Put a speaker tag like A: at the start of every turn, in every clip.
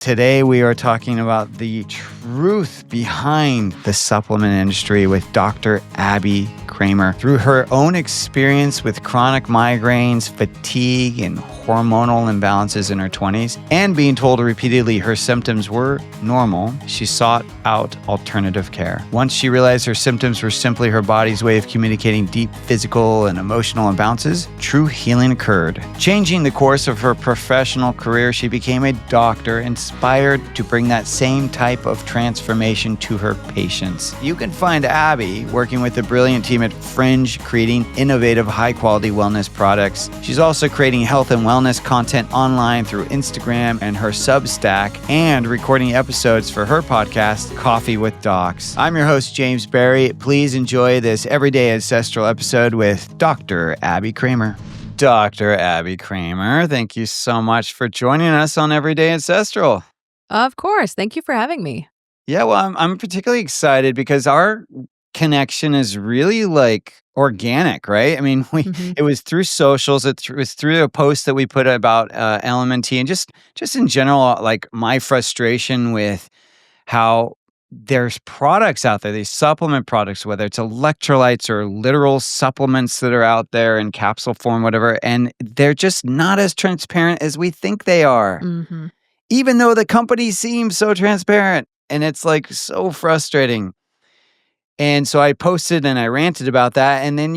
A: Today, we are talking about the truth behind the supplement industry with Dr. Abby Kramer. Through her own experience with chronic migraines, fatigue, and hormonal imbalances in her 20s, and being told repeatedly her symptoms were normal, she sought out alternative care. Once she realized her symptoms were simply her body's way of communicating deep physical and emotional imbalances, true healing occurred. Changing the course of her professional career, she became a doctor inspired to bring that same type of transformation to her patients. You can find Abby working with the brilliant team at Fringe, creating innovative, high-quality wellness products. She's also creating health and wellness content online through Instagram and her Substack, and recording episodes for her podcast, Coffee with Docs. I'm your host, James Barry. Please enjoy this Everyday Ancestral episode with Dr. Abby Kramer. Dr. Abby Kramer, thank you so much for joining us on Everyday Ancestral.
B: Of course. Thank you for having me.
A: Yeah, well, I'm particularly excited because our connection is really organic, right? I mean, it was through socials, it was through a post that we put about LMNT, and just in general, like my frustration with how there's products out there, these supplement products, whether it's electrolytes or literal supplements that are out there in capsule form, whatever, and they're just not as transparent as we think they are.
B: Mm-hmm.
A: Even though the company seems so transparent, and it's like so frustrating. And so I posted and I ranted about that, and then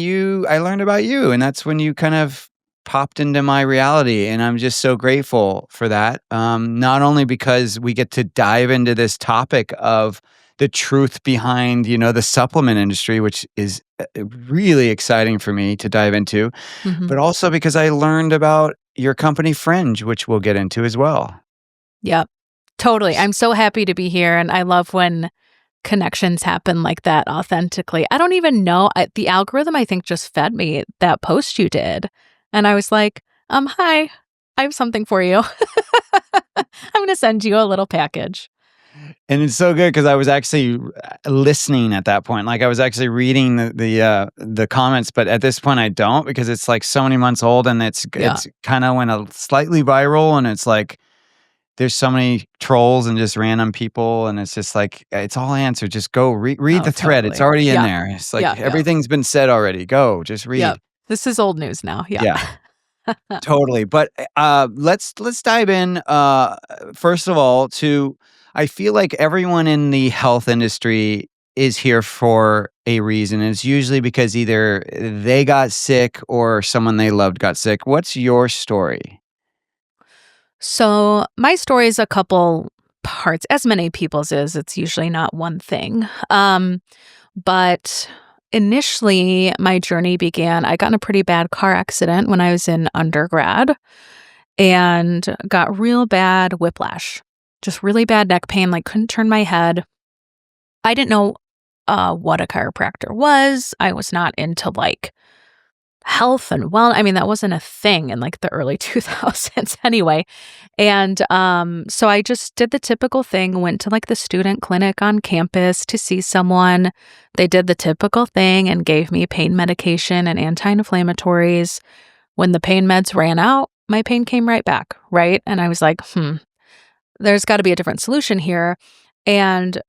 A: I learned about you, and that's when you kind of popped into my reality, and I'm just so grateful for that. Not only because we get to dive into this topic of the truth behind, the supplement industry, which is really exciting for me to dive into, but also because I learned about your company Fringe, which we'll get into as well.
B: Yep, totally. I'm so happy to be here, and I love when connections happen like that authentically. I don't even know. The algorithm, I think, just fed me that post you did. And I was like, hi, I have something for you. I'm going to send you a little package.
A: And it's so good because I was actually listening at that point. Like I was actually reading the comments, but at this point I don't, because it's like so many months old, and it's kind of went slightly viral, and it's like there's so many trolls and just random people, and it's just like it's all answered. Just go read the thread.
B: Totally.
A: It's already in there. It's like everything's been said already. Go, just read.
B: Yep. This is old news now.
A: Yeah. Totally. But let's dive in. First of all, I feel like everyone in the health industry is here for a reason. It's usually because either they got sick or someone they loved got sick. What's your story?
B: So my story is a couple parts, as many people's is. It's usually not one thing. But initially, my journey began, I got in a pretty bad car accident when I was in undergrad and got real bad whiplash, just really bad neck pain, like couldn't turn my head. I didn't know what a chiropractor was. I was not into health and wellness. I mean, that wasn't a thing in the early 2000s anyway. And so I just did the typical thing, went to the student clinic on campus to see someone. They did the typical thing and gave me pain medication and anti-inflammatories. When the pain meds ran out, my pain came right back, right? And I was like, there's got to be a different solution here. And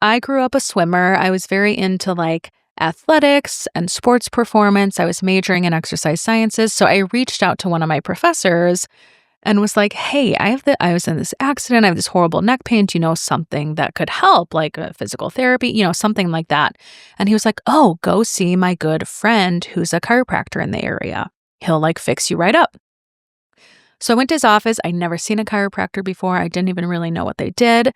B: I grew up a swimmer. I was very into athletics and sports performance. I was majoring in exercise sciences. So I reached out to one of my professors and was like, hey, I was in this accident. I have this horrible neck pain. Do you know something that could help, like a physical therapy, something like that? And he was like, oh, go see my good friend who's a chiropractor in the area. He'll fix you right up. So I went to his office. I'd never seen a chiropractor before. I didn't even really know what they did.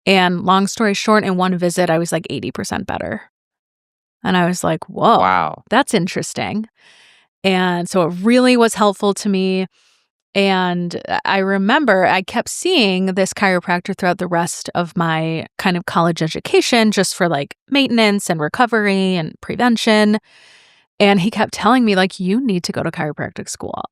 B: And long story short, in one visit, I was 80% better. And I was like, whoa, wow, that's interesting. And so it really was helpful to me. And I remember I kept seeing this chiropractor throughout the rest of my kind of college education, just for maintenance and recovery and prevention. And he kept telling me, you need to go to chiropractic school.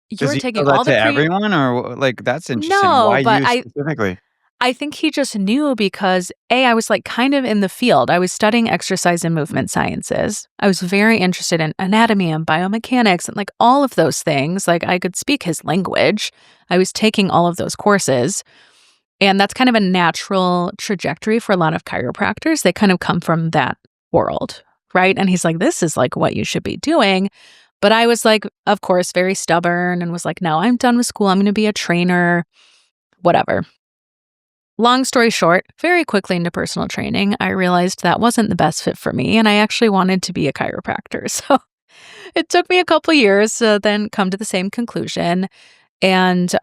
B: You're taking all the
A: everyone, or that's interesting.
B: No,
A: why
B: but
A: you specifically?
B: I think he just knew because I was kind of in the field. I was studying exercise and movement sciences. I was very interested in anatomy and biomechanics and all of those things. I could speak his language. I was taking all of those courses. And that's kind of a natural trajectory for a lot of chiropractors. They kind of come from that world, right? And he's like, this is like what you should be doing. But I was like, of course, very stubborn and was like, no, I'm done with school. I'm going to be a trainer, whatever. Long story short, very quickly into personal training, I realized that wasn't the best fit for me. And I actually wanted to be a chiropractor. So it took me a couple years to then come to the same conclusion. And,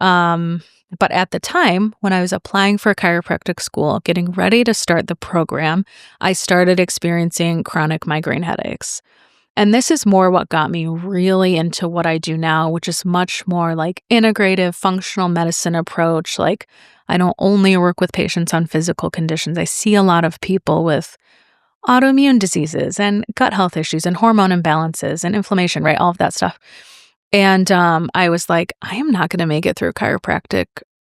B: but at the time when I was applying for chiropractic school, getting ready to start the program, I started experiencing chronic migraine headaches. And this is more what got me really into what I do now, which is much more like integrative functional medicine approach. Like I don't only work with patients on physical conditions. I see a lot of people with autoimmune diseases and gut health issues and hormone imbalances and inflammation, right? All of that stuff. And I was like, I am not going to make it through chiropractic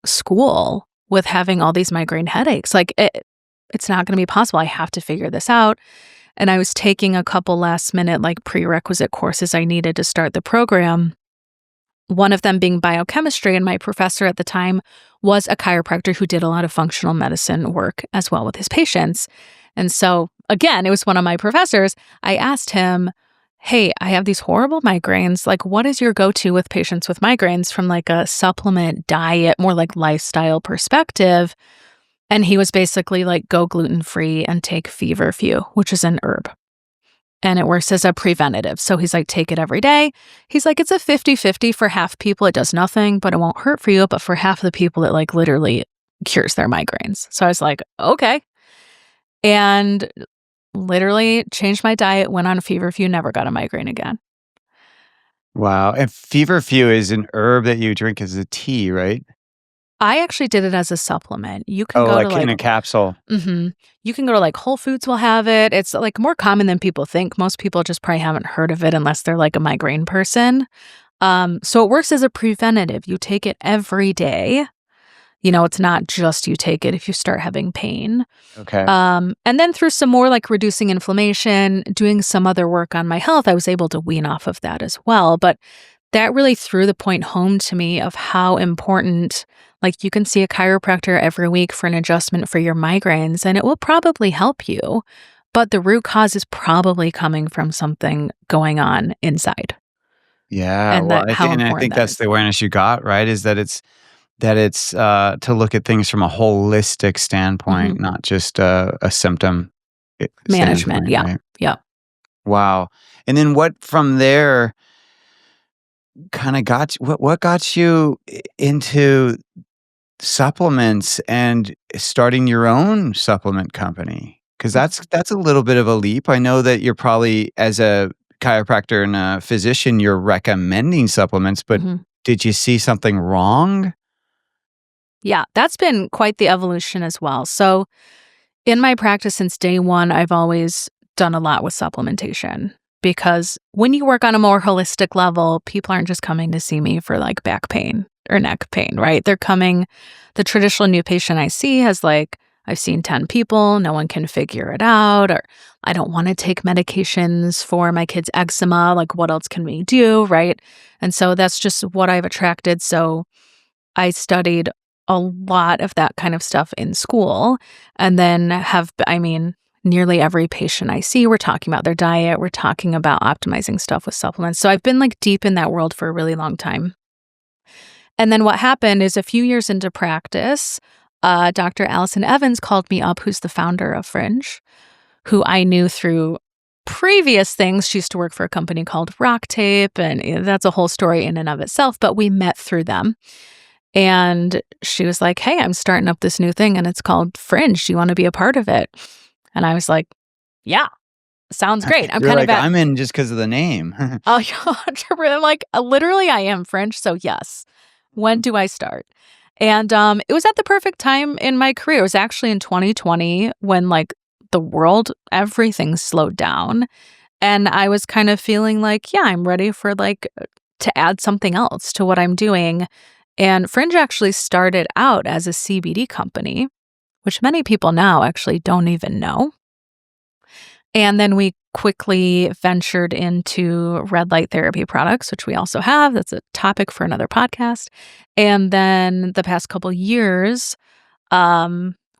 B: school with having all these migraine headaches. Like it's not going to be possible. I have to figure this out. And I was taking a couple last minute like prerequisite courses I needed to start the program. One of them being biochemistry, and my professor at the time was a chiropractor who did a lot of functional medicine work as well with his patients. And so again, it was one of my professors. I asked him, hey, I have these horrible migraines. Like, what is your go-to with patients with migraines from like a supplement, diet, more like lifestyle perspective? And he was basically like, go gluten-free and take feverfew, which is an herb. And it works as a preventative. So he's like, take it every day. He's like, it's a 50-50 for half people. It does nothing, but it won't hurt for you. But for half the people, it like literally cures their migraines. So I was like, okay. And literally changed my diet, went on a feverfew, never got a migraine again.
A: Wow. And feverfew is an herb that you drink as a tea, right?
B: I actually did it as a supplement. You can
A: Oh,
B: go
A: like
B: to like
A: in a capsule.
B: You can go to like Whole Foods will have it. It's like more common than people think. Most people just probably haven't heard of it unless they're like a migraine person. So it works as a preventative. You take it every day. You know, it's not just you take it if you start having pain.
A: Okay.
B: And then through some more like reducing inflammation, doing some other work on my health, I was able to wean off of that as well. But that really threw the point home to me of how important, like you can see a chiropractor every week for an adjustment for your migraines, and it will probably help you. But the root cause is probably coming from something going on inside.
A: Yeah.
B: And
A: Well,
B: that how
A: I
B: important
A: think
B: that
A: that's
B: is.
A: the awareness you got, right? Is that it's to look at things from a holistic standpoint, not just a symptom
B: Management.
A: standpoint,
B: Yeah.
A: right?
B: Yeah.
A: Wow. And then what from there kind of what got you into supplements and starting your own supplement company? Because that's a little bit of a leap. I know that you're probably, as a chiropractor and a physician, you're recommending supplements, but
B: hmm
A: did you see something wrong?
B: Yeah. That's been quite the evolution as well. So in my practice since day one, I've always done a lot with supplementation because when you work on a more holistic level, people aren't just coming to see me for like back pain or neck pain, right? They're coming, the traditional new patient I see has like, I've seen 10 people, no one can figure it out, or I don't want to take medications for my kid's eczema. Like, what else can we do, right? And so that's just what I've attracted. So I studied a lot of that kind of stuff in school and then nearly every patient I see, we're talking about their diet. We're talking about optimizing stuff with supplements. So I've been like deep in that world for a really long time. And then what happened is a few years into practice, Dr. Allison Evans called me up, who's the founder of Fringe, who I knew through previous things. She used to work for a company called Rock Tape, and that's a whole story in and of itself, but we met through them. And she was like, hey, I'm starting up this new thing and it's called Fringe. Do you want to be a part of it? And I was like, yeah, sounds great. I'm
A: You're
B: kind
A: like,
B: of at,
A: I'm in just because of the name.
B: oh, I'm like, literally, I am French. So yes, when do I start? And it was at the perfect time in my career. It was actually in 2020 when like the world, everything slowed down. And I was kind of feeling like, yeah, I'm ready for like to add something else to what I'm doing. And Fringe actually started out as a CBD company, which many people now actually don't even know. And then we quickly ventured into red light therapy products, which we also have. That's a topic for another podcast. And then the past couple years,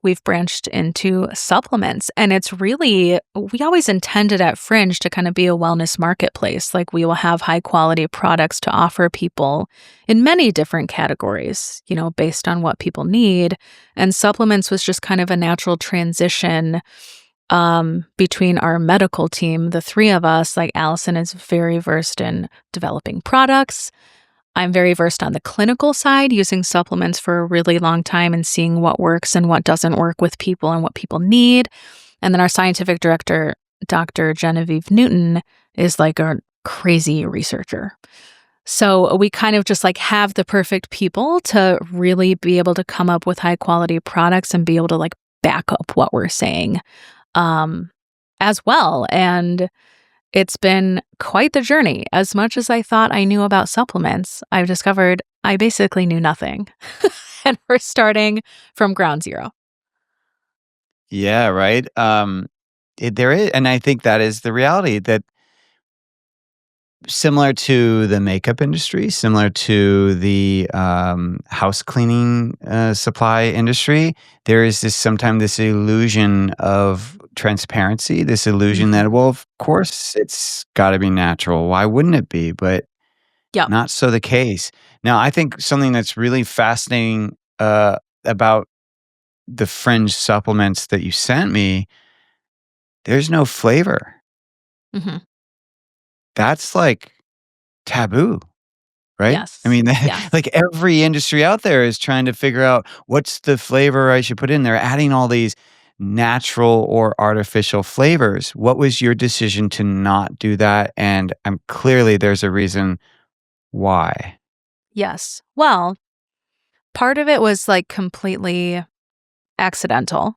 B: we've branched into supplements. And it's really, we always intended at Fringe to kind of be a wellness marketplace. Like we will have high quality products to offer people in many different categories, based on what people need. And supplements was just kind of a natural transition between our medical team, the three of us. Like Allison is very versed in developing products. I'm very versed on the clinical side, using supplements for a really long time and seeing what works and what doesn't work with people and what people need. And then our scientific director, Dr. Genevieve Newton, is like a crazy researcher. So we kind of just like have the perfect people to really be able to come up with high quality products and be able to like back up what we're saying as well. And it's been quite the journey. As much as I thought I knew about supplements, I've discovered I basically knew nothing. And we're starting from ground zero.
A: Yeah, right. There is, and I think that is the reality, that similar to the makeup industry, similar to the house cleaning supply industry, there is sometimes this illusion of transparency, this illusion that, well, of course, it's got to be natural. Why wouldn't it be? But not so the case. Now, I think something that's really fascinating about the Fringe supplements that you sent me, there's no flavor.
B: Mm-hmm.
A: That's like taboo, right?
B: Yes.
A: I mean, like every industry out there is trying to figure out what's the flavor I should put in. They're adding all these natural or artificial flavors. What was your decision to not do that? And clearly there's a reason why.
B: Yes. Well, part of it was like completely accidental.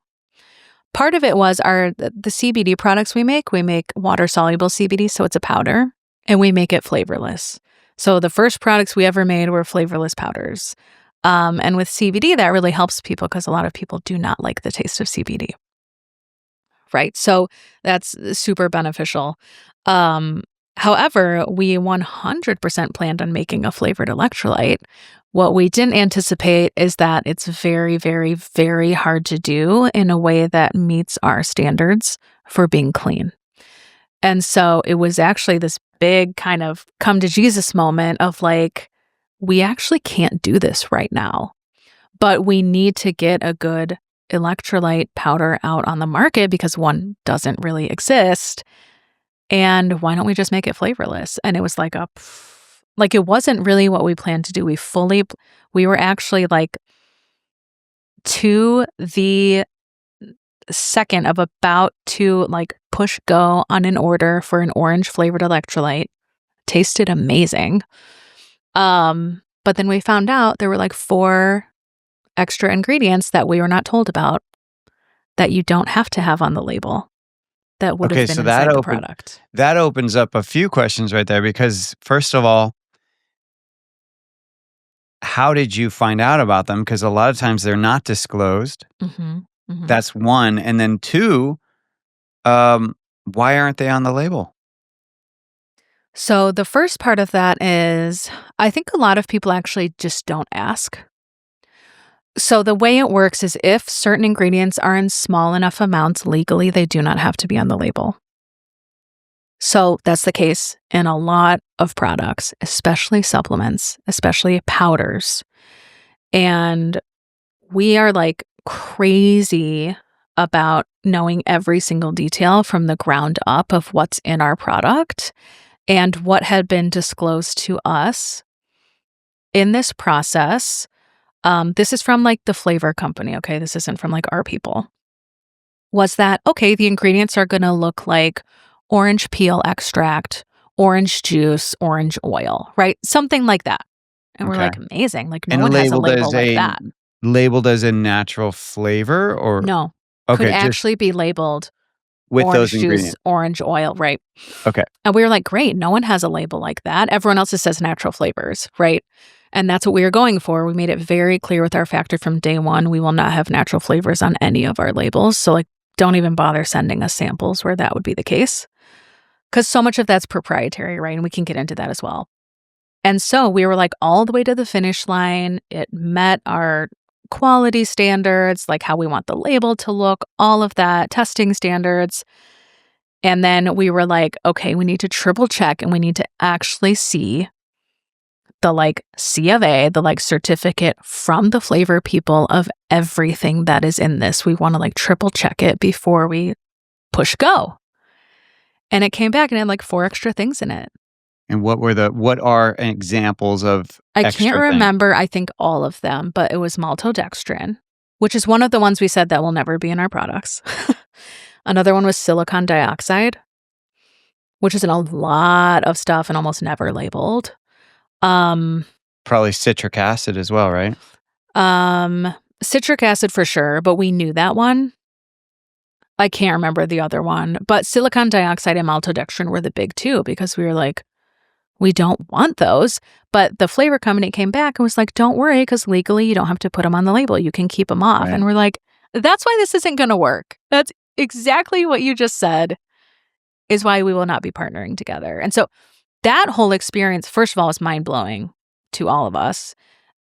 B: Part of it was the CBD products we make water-soluble CBD, so it's a powder, and we make it flavorless. So the first products we ever made were flavorless powders. And with CBD, that really helps people because a lot of people do not like the taste of CBD. Right? So that's super beneficial. However, we 100% planned on making a flavored electrolyte. What we didn't anticipate is that it's very, very, very hard to do in a way that meets our standards for being clean. And so it was actually this big kind of come to Jesus moment of like, we actually can't do this right now, but we need to get a good electrolyte powder out on the market because one doesn't really exist. And why don't we just make it flavorless? And it was like it wasn't really what we planned to do. We were actually like to the second of about to like push go on an order for an orange flavored electrolyte. Tasted amazing. But then we found out there were like 4 extra ingredients that we were not told about that you don't have to have on the label. That would have been inside the product.
A: That opens up a few questions right there because, first of all, how did you find out about them? Because a lot of times they're not disclosed.
B: Mm-hmm. Mm-hmm.
A: That's one. And then 2, why aren't they on the label?
B: So the first part of that is, I think a lot of people actually just don't ask. So the way it works is if certain ingredients are in small enough amounts legally, they do not have to be on the label. So that's the case in a lot of products, especially supplements, especially powders. And we are like crazy about knowing every single detail from the ground up of what's in our product and what had been disclosed to us in this process. This is from like the flavor company, okay? This isn't from like our people. Was that, okay, the ingredients are going to look like orange peel extract, orange juice, orange oil, right? Something like that. And we're like, amazing. Like no one has a label like that.
A: Labeled as a natural flavor or?
B: No.
A: Okay,
B: could actually be labeled
A: with
B: orange
A: those
B: juice,
A: ingredients.
B: Orange oil, right?
A: Okay.
B: And we were like, great, no one has a label like that. Everyone else just says natural flavors, right? And that's what we were going for. We made it very clear with our factory from day one, we will not have natural flavors on any of our labels. So like, don't even bother sending us samples where that would be the case. Because so much of that's proprietary, right? And we can get into that as well. And so we were like all the way to the finish line. It met our quality standards, like how we want the label to look, all of that, testing standards. And then we were like, okay, we need to triple check and we need to actually see the like C of A, the like certificate from the flavor people of everything that is in this. We want to like triple check it before we push go. And it came back and it had like 4 extra things in it.
A: And what are examples of
B: I
A: extra
B: can't
A: things?
B: remember, I think all of them, but it was maltodextrin, which is one of the ones we said that will never be in our products. Another one was silicon dioxide, which is in a lot of stuff and almost never labeled.
A: Probably citric acid as well, right?
B: Citric acid for sure, but we knew that one. I can't remember the other one, but silicon dioxide and maltodextrin were the big two because we were like, we don't want those. But the flavor company came back and was like, don't worry, because legally you don't have to put them on the label. You can keep them off.
A: Right.
B: And we're like, that's why this isn't going to work. That's exactly what you just said is why we will not be partnering together. And so that whole experience, first of all, is mind-blowing to all of us.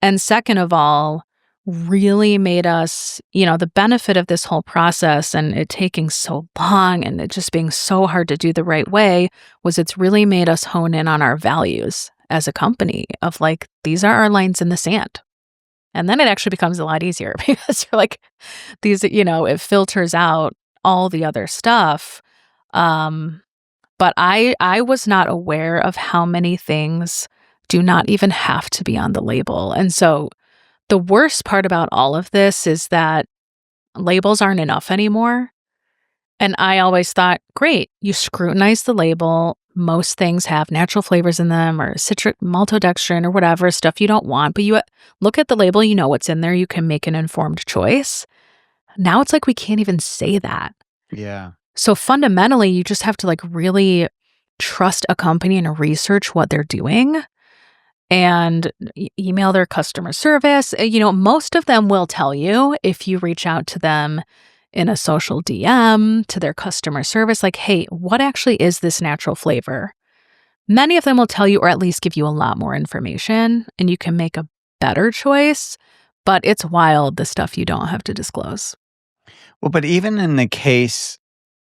B: And second of all, really made us, the benefit of this whole process and it taking so long and it just being so hard to do the right way was it's really made us hone in on our values as a company of like, these are our lines in the sand. And then it actually becomes a lot easier because you're like, these, it filters out all the other stuff. But I was not aware of how many things do not even have to be on the label. And so the worst part about all of this is that labels aren't enough anymore. And I always thought, great, you scrutinize the label. Most things have natural flavors in them or citric maltodextrin or whatever stuff you don't want. But you look at the label, you know what's in there. You can make an informed choice. Now it's like we can't even say that.
A: Yeah.
B: So fundamentally, you just have to like really trust a company and research what they're doing and email their customer service. Most of them will tell you if you reach out to them in a social DM to their customer service, like, hey, what actually is this natural flavor? Many of them will tell you or at least give you a lot more information and you can make a better choice, but it's wild the stuff you don't have to disclose.
A: Well, but even in the case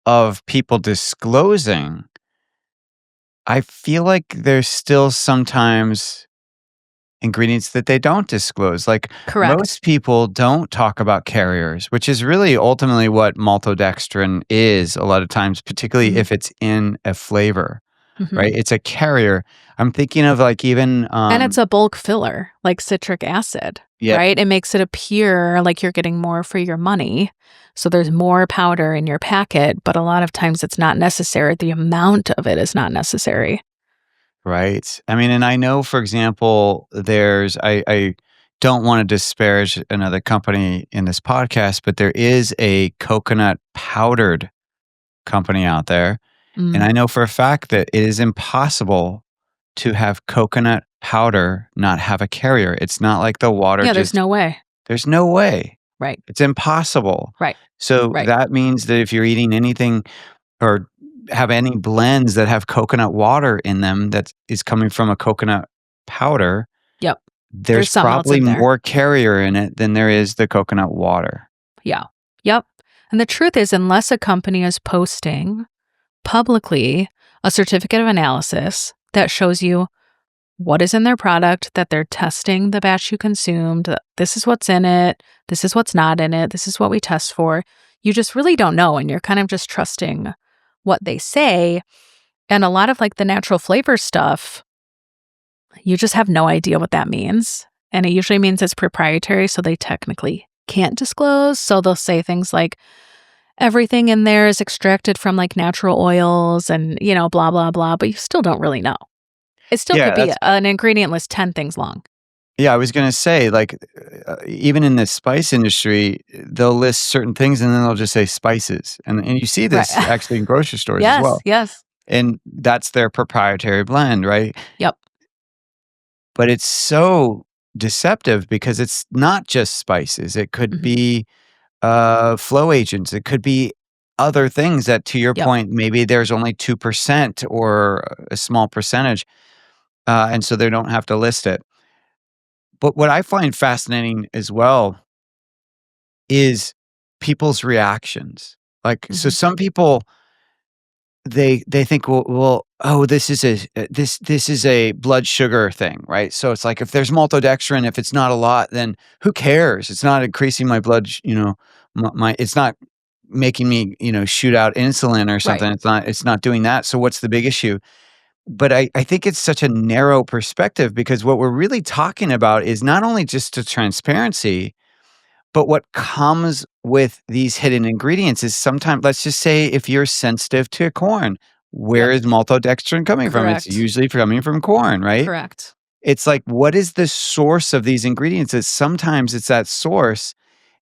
A: of people disclosing, I feel like there's still sometimes ingredients that they don't disclose. Like
B: Correct.
A: most people don't talk about carriers, which is really ultimately what maltodextrin is a lot of times, particularly if it's in a flavor, right? It's a carrier. I'm thinking of like even
B: and it's a bulk filler, like citric acid, right? It makes it appear like you're getting more for your money. So there's more powder in your packet, but a lot of times it's not necessary. The amount of it is not necessary.
A: Right. I mean, and I know, for example, I don't want to disparage another company in this podcast, but there is a coconut powdered company out there. And I know for a fact that it is impossible to have coconut powder not have a carrier. It's not like the water.
B: Yeah, there's no way.
A: There's no way.
B: Right.
A: It's impossible.
B: Right.
A: So that means that if you're eating anything or have any blends that have coconut water in them that is coming from a coconut powder, there's probably more carrier in it than there is the coconut water.
B: Yeah. Yep. And the truth is, unless a company is posting publicly a certificate of analysis that shows you what is in their product, that they're testing the batch you consumed, that this is what's in it, this is what's not in it, this is what we test for, you just really don't know. And you're kind of just trusting what they say. And a lot of like the natural flavor stuff, you just have no idea what that means. And it usually means it's proprietary, so they technically can't disclose. So they'll say things like, everything in there is extracted from like natural oils and, blah, blah, blah, but you still don't really know. It still could be an ingredient list 10 things long.
A: Yeah, I was going to say, like, even in the spice industry, they'll list certain things and then they'll just say spices. And you see this actually in grocery stores as well.
B: Yes.
A: And that's their proprietary blend, right?
B: Yep.
A: But it's so deceptive because it's not just spices. It could be flow agents. It could be other things that, to your point, maybe there's only 2% or a small percentage. And so they don't have to list it. But what I find fascinating as well is people's reactions. Like, so
B: Mhm.
A: some people, they think, well, oh, this is a blood sugar thing, right? So it's like if there's maltodextrin, if it's not a lot, then who cares? It's not increasing my blood, my it's not making me, shoot out insulin or
B: Right.
A: something. It's not doing that. So what's the big issue? But I think it's such a narrow perspective because what we're really talking about is not only just the transparency, but what comes with these hidden ingredients is sometimes, let's just say, if you're sensitive to corn, where
B: Yep.
A: is maltodextrin coming from? It's
B: Correct.
A: usually coming from corn, right?
B: Correct.
A: It's like, what is the source of these ingredients? It's sometimes it's that source.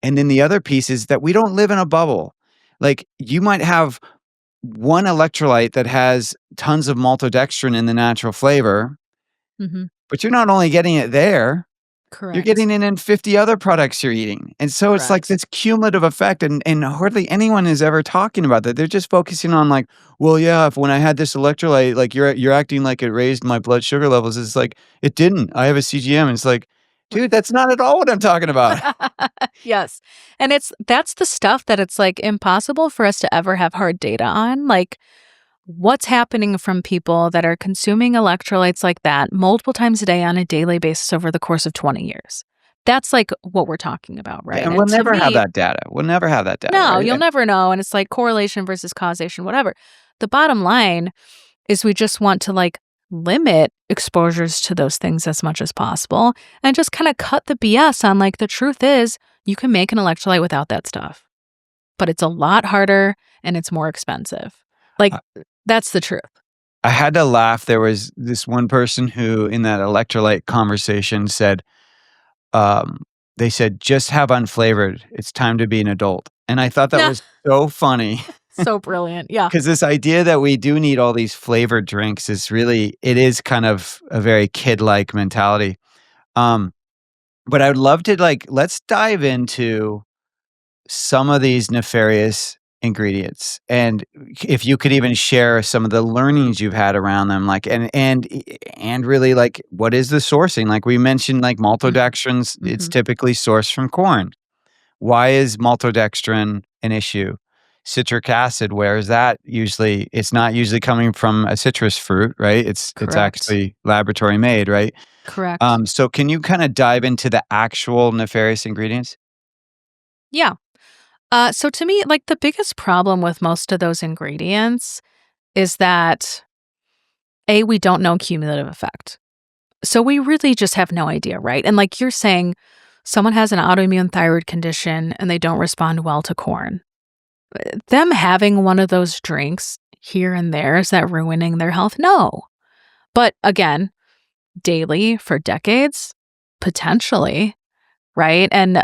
A: And then the other piece is that we don't live in a bubble. Like you might have one electrolyte that has tons of maltodextrin in the natural flavor,
B: Mhm.
A: but you're not only getting it there, you're
B: Correct.
A: getting it in 50 other products you're eating. And so it's like
B: Correct.
A: this cumulative effect and hardly anyone is ever talking about that. They're just focusing on like, well, yeah, if when I had this electrolyte, like you're acting like it raised my blood sugar levels. It's like, it didn't. I have a CGM. It's like, dude, that's not at all what I'm talking about.
B: Yes. And that's the stuff that it's like impossible for us to ever have hard data on. Like what's happening from people that are consuming electrolytes like that multiple times a day on a daily basis over the course of 20 years. That's like what we're talking about, right?
A: And we'll
B: And to
A: never have
B: me,
A: that data. We'll never have that data,
B: no,
A: right?
B: you'll never know. And it's like correlation versus causation, whatever. The bottom line is we just want to like limit exposures to those things as much as possible and just kind of cut the BS on like the truth is you can make an electrolyte without that stuff, but it's a lot harder and it's more expensive. Like
A: I
B: that's the truth.
A: I had to laugh. There was this one person who, in that electrolyte conversation, said, um, they said, "Just have unflavored. It's time to be an adult." And I thought that
B: Yeah.
A: was so funny
B: So brilliant. Yeah.
A: because this idea that we do need all these flavored drinks is really, it is kind of a very kid-like mentality. Um, but I would love to like, let's dive into some of these nefarious ingredients, and if you could even share some of the learnings you've had around them, like, and really, like, what is the sourcing? Like we mentioned, like maltodextrins, it's
B: Mm-hmm.
A: typically sourced from corn. Why is maltodextrin an issue? Citric acid, where is that usually? It's not usually coming from a citrus fruit, right? It's
B: Correct.
A: actually laboratory made, right?
B: Correct.
A: So can you kind of dive into the actual nefarious ingredients?
B: Yeah. So to me, like the biggest problem with most of those ingredients is that A, we don't know cumulative effect. So we really just have no idea, right? And like you're saying, someone has an autoimmune thyroid condition and they don't respond well to corn. Them having one of those drinks here and there, is that ruining their health? No. But again, daily for decades, potentially, right? And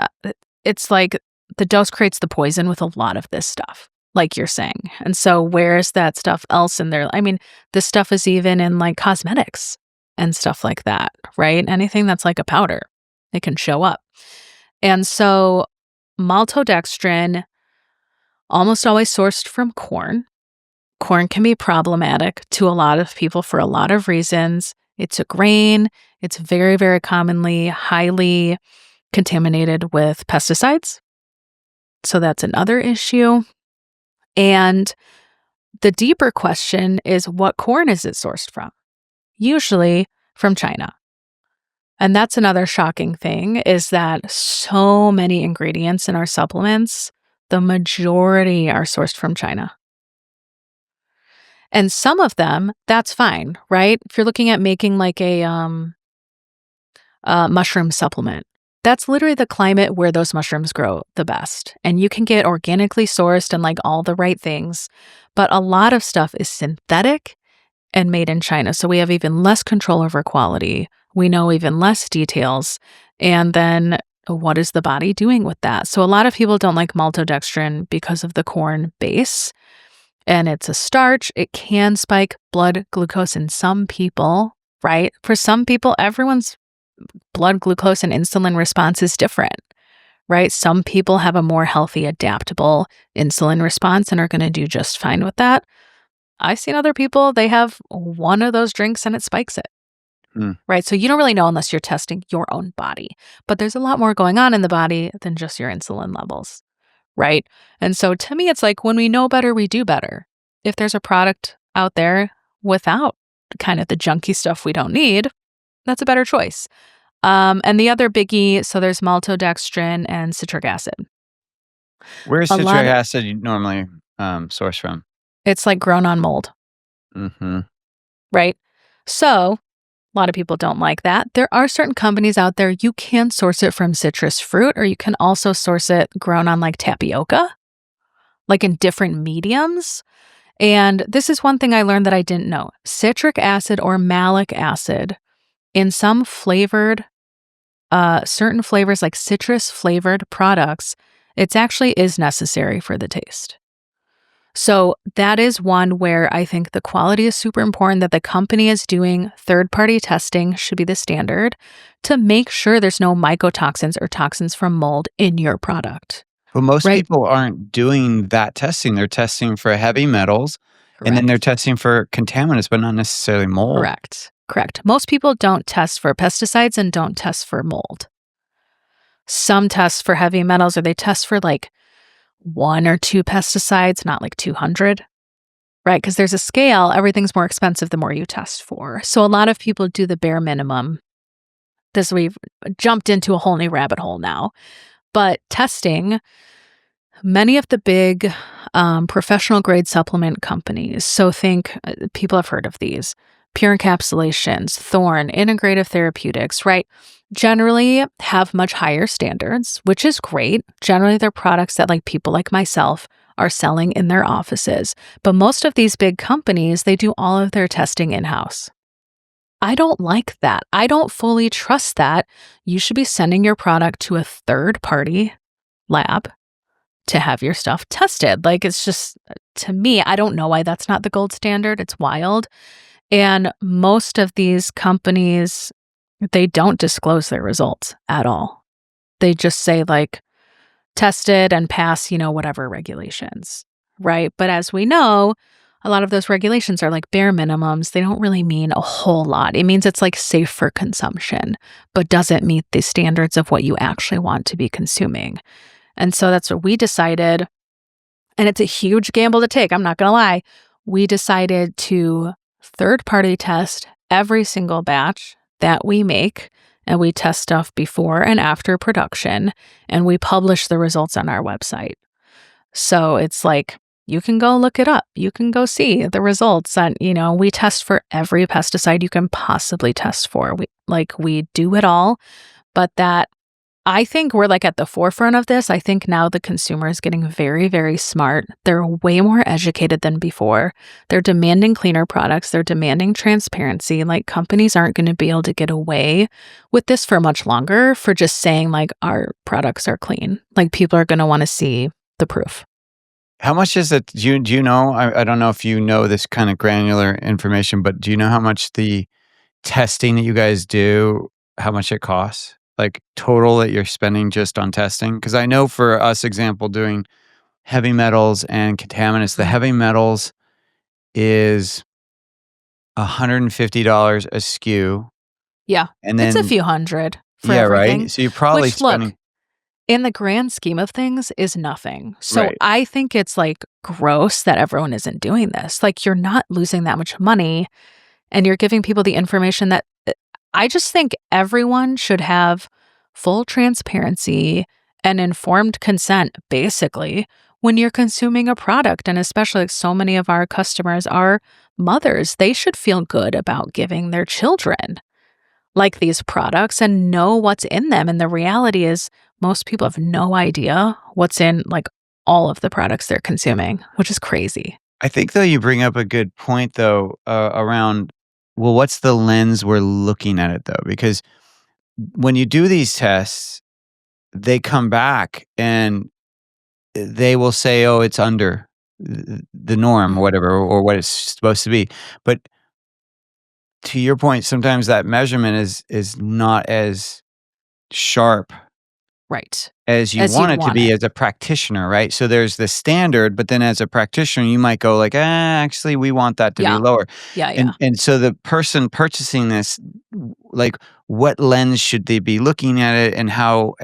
B: it's like the dose creates the poison with a lot of this stuff, like you're saying. And so, where's that stuff else in there? I mean, this stuff is even in like cosmetics and stuff like that, right? Anything that's like a powder, it can show up. And so, maltodextrin, almost always sourced from corn. Corn can be problematic to a lot of people for a lot of reasons. It's a grain, it's very, very commonly highly contaminated with pesticides. So that's another issue. And the deeper question is what corn is it sourced from? Usually from China. And that's another shocking thing is that so many ingredients in our supplements, the majority are sourced from China. And some of them, that's fine, right? If you're looking at making like a mushroom supplement, that's literally the climate where those mushrooms grow the best. And you can get organically sourced and like all the right things. But a lot of stuff is synthetic and made in China. So we have even less control over quality. We know even less details. And then what is the body doing with that? So a lot of people don't like maltodextrin because of the corn base. And it's a starch. It can spike blood glucose in some people, right? For some people, everyone's blood glucose and insulin response is different, right? Some people have a more healthy, adaptable insulin response and are going to do just fine with that. I've seen other people, they have one of those drinks and it spikes it.
A: Mm.
B: right? So you don't really know unless you're testing your own body. But there's a lot more going on in the body than just your insulin levels, right? And so to me, it's like when we know better, we do better. If there's a product out there without kind of the junky stuff we don't need, that's a better choice. And the other biggie, so there's maltodextrin and citric acid.
A: Where's
B: A lot
A: citric
B: of,
A: acid you normally source from?
B: it's like grown on mold,
A: Mm-hmm.
B: right? So a lot of people don't like that. There are certain companies out there, you can source it from citrus fruit, or you can also source it grown on like tapioca, like in different mediums. And this is one thing I learned that I didn't know. Citric acid or malic acid in some flavored, certain flavors like citrus flavored products, it actually is necessary for the taste. So that is one where I think the quality is super important, that the company is doing third-party testing should be the standard to make sure there's no mycotoxins or toxins from mold in your product,
A: But most
B: right?
A: people aren't doing that testing. They're testing for heavy metals and then they're
B: Correct.
A: testing for contaminants, but not necessarily mold.
B: Correct. Most people don't test for pesticides and don't test for mold. Some test for heavy metals, or they test for like 1 or 2 pesticides, not like 200. Right, because there's a scale, everything's more expensive the more you test for. So a lot of people do the bare minimum. We've jumped into a whole new rabbit hole now. But testing, many of the big professional grade supplement companies, so think people have heard of these, Pure Encapsulations, Thorne, Integrative Therapeutics, right? Generally have much higher standards, which is great. Generally, they're products that like people like myself are selling in their offices. But most of these big companies, they do all of their testing in-house. I don't like that. I don't fully trust that. You should be sending your product to a third-party lab to have your stuff tested. Like, it's just, to me, I don't know why that's not the gold standard. It's wild. And most of these companies, they don't disclose their results at all. They just say like, tested and pass, whatever regulations, right? But as we know, a lot of those regulations are like bare minimums. They don't really mean a whole lot. It means it's like safe for consumption, but doesn't meet the standards of what you actually want to be consuming. And so that's what we decided. And it's a huge gamble to take. I'm not going to lie. We decided to third-party test every single batch that we make, and we test stuff before and after production, and we publish the results on our website. So it's like, you can go look it up. You can go see the results. And, we test for every pesticide you can possibly test for. We do it all, but that I think we're like at the forefront of this. I think now the consumer is getting very, very smart. They're way more educated than before. They're demanding cleaner products. They're demanding transparency. Like, companies aren't going to be able to get away with this for much longer for just saying like our products are clean. Like, people are going to want to see the proof.
A: How much is it? Do you know? I don't know if you know this kind of granular information, but do you know how much the testing that you guys do, how much it costs? Like total that you're spending just on testing? Because I know for us, example, doing heavy metals and contaminants, the heavy metals is $150 a SKU.
B: Yeah.
A: And
B: It's a
A: then,
B: few hundred for
A: yeah,
B: everything.
A: right? So you're probably
B: Which, look,
A: spending,
B: in the grand scheme of things is nothing. So
A: right.
B: I think it's like gross that everyone isn't doing this. Like, you're not losing that much money and you're giving people the information that I just think everyone should have full transparency and informed consent, basically, when you're consuming a product. And especially like so many of our customers are mothers. They should feel good about giving their children like these products and know what's in them. And the reality is most people have no idea what's in like all of the products they're consuming, which is crazy.
A: I think though you bring up a good point though around, well, what's the lens we're looking at it though? Because when you do these tests, they come back and they will say, "Oh, it's under the norm or
B: Mhm.
A: whatever, or what it's supposed to be." But to your point, sometimes that measurement is not as sharp
B: Right.
A: as you
B: As
A: want
B: you'd
A: it to
B: want
A: be
B: it.
A: as a practitioner, right? So there's the standard, but then as a practitioner, you might go like, actually, we want that to be
B: Yeah.
A: lower.
B: Yeah. Yeah.
A: And so the person purchasing this, like, what lens should they be looking at it, and how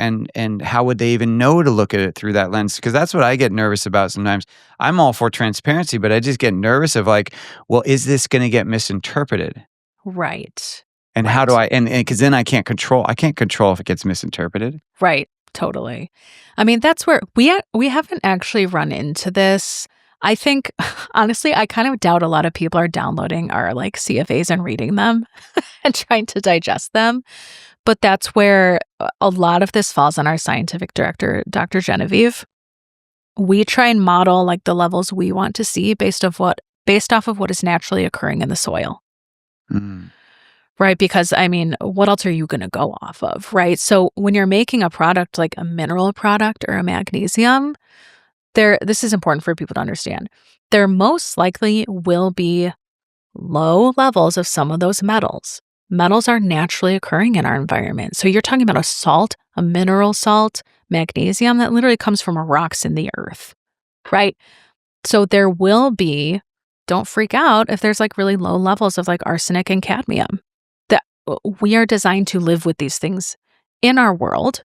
A: would they even know to look at it through that lens? Because that's what I get nervous about sometimes. I'm all for transparency, but I just get nervous of like, well, is this going to get misinterpreted?
B: Right.
A: And how do
B: Right.
A: I? And because then I can't control. I can't control if it gets misinterpreted.
B: Right. Totally. I mean, that's where we haven't actually run into this. I think honestly, I kind of doubt a lot of people are downloading our like CFAs and reading them and trying to digest them. But that's where a lot of this falls on our scientific director, Dr. Genevieve. We try and model like the levels we want to see based off of what is naturally occurring in the soil.
A: Mm.
B: Right, because I mean, what else are you going to go off of, right? So when you're making a product like a mineral product or a magnesium, this is important for people to understand. There most likely will be low levels of some of those metals. Metals are naturally occurring in our environment. So you're talking about a salt, a mineral salt, magnesium that literally comes from rocks in the earth, right? So there will be, don't freak out if there's like really low levels of like arsenic and cadmium. That we are designed to live with these things in our world.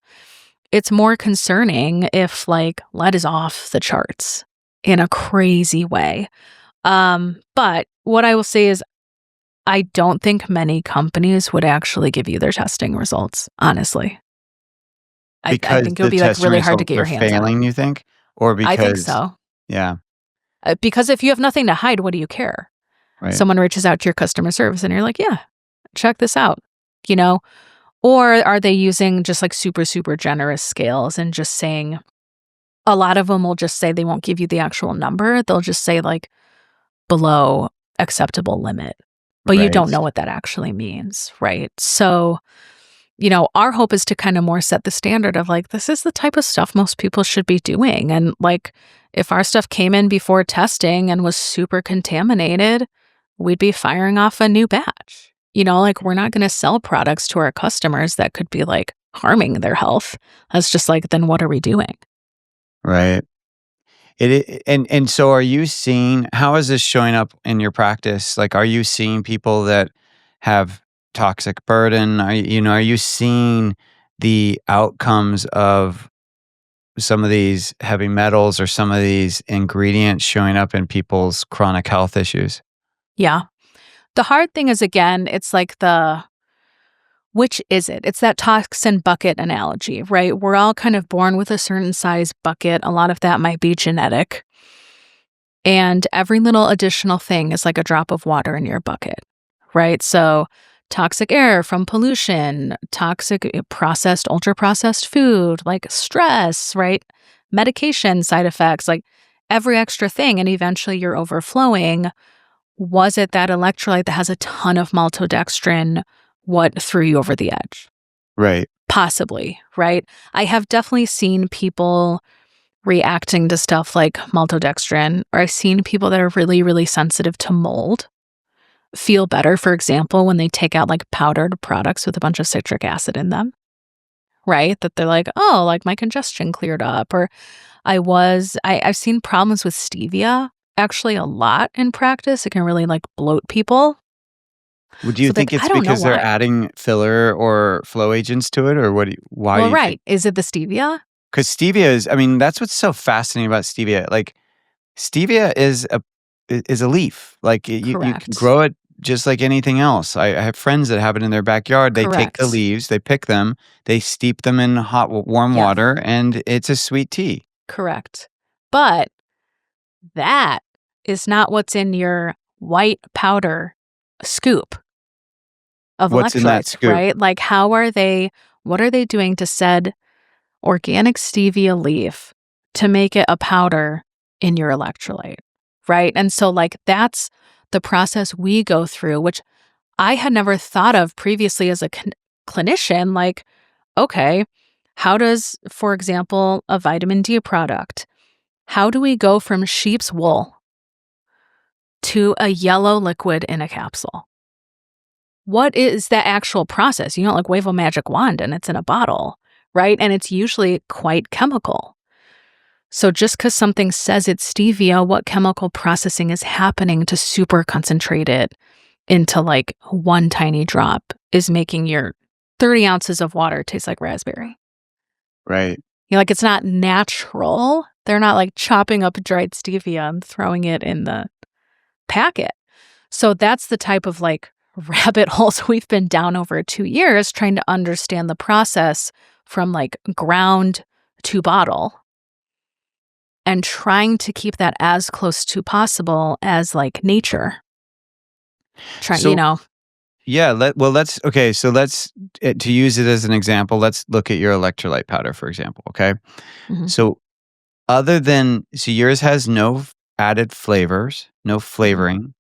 B: It's more concerning if like lead is off the charts in a crazy way. But what I will say is I don't think many companies would actually give you their testing results, honestly. I
A: Because
B: think it would
A: the
B: be like
A: testing
B: really hard to
A: results
B: get
A: are
B: your hands on it.
A: failing, you think? Or
B: I think
A: because
B: so.
A: yeah,
B: Because if you have nothing to hide, what do you care?
A: right.
B: Someone reaches out to your customer service and you're like, yeah, check this out, you know? Or are they using just like super, super generous scales and just saying, a lot of them will just say they won't give you the actual number. They'll just say like below acceptable limit, but you
A: Right.
B: don't know what that actually means, right? So, our hope is to kind of more set the standard of like, this is the type of stuff most people should be doing. And like, if our stuff came in before testing and was super contaminated, we'd be firing off a new batch. Like we're not going to sell products to our customers that could be like harming their health. That's just like, then what are we doing?
A: Right. And so are you seeing, how is this showing up in your practice? Like, are you seeing people that have toxic burden? Are you seeing the outcomes of some of these heavy metals or some of these ingredients showing up in people's chronic health issues?
B: Yeah. The hard thing is, again, it's like which is it? It's that toxin bucket analogy, right? We're all kind of born with a certain size bucket. A lot of that might be genetic. And every little additional thing is like a drop of water in your bucket, right? So toxic air from pollution, toxic processed, ultra processed food, like stress, right? Medication side effects, like every extra thing. And eventually you're overflowing. Was it that electrolyte that has a ton of maltodextrin what threw you over the edge?
A: Right.
B: Possibly, right? I have definitely seen people reacting to stuff like maltodextrin, or I've seen people that are really, really sensitive to mold feel better, for example, when they take out like powdered products with a bunch of citric acid in them, right? That they're like, oh, like my congestion cleared up. Or I've seen problems with stevia actually a lot in practice. It can really like bloat people.
A: Would you
B: So like,
A: think it's
B: I don't know
A: because they're
B: why.
A: adding filler or flow agents to it, or why do
B: Well,
A: you think?
B: right. Is it the stevia?
A: Because stevia is, I mean, that's what's so fascinating about stevia. Like, stevia is a leaf. Like, you can
B: Correct.
A: grow it just like anything else. I have friends that have it in their backyard. They take the
B: Correct.
A: leaves, they pick them, they steep them in warm
B: Yep.
A: water, and it's a sweet tea.
B: Correct. But that is not what's in your white powder scoop of
A: What's in that
B: electrolytes,
A: scoop?
B: right? Like, what are they doing to said organic stevia leaf to make it a powder in your electrolyte, right? And so, like, that's the process we go through, which I had never thought of previously as a clinician. Like, okay, how does, for example, a vitamin D product, how do we go from sheep's wool to a yellow liquid in a capsule? What is that actual process? You don't like wave a magic wand and it's in a bottle, right? And it's usually quite chemical. So just because something says it's stevia, what chemical processing is happening to super concentrate it into like one tiny drop is making your 30 ounces of water taste like raspberry.
A: Right.
B: Like it's not natural. They're not like chopping up dried stevia and throwing it in the packet. So that's the type of like rabbit holes we've been down over 2 years trying to understand the process from like ground to bottle and trying to keep that as close to possible as like nature.
A: So yeah, let's to use it as an example, let's look at your electrolyte powder, for example, okay?
B: Mhm.
A: So yours has no added flavors, no flavoring,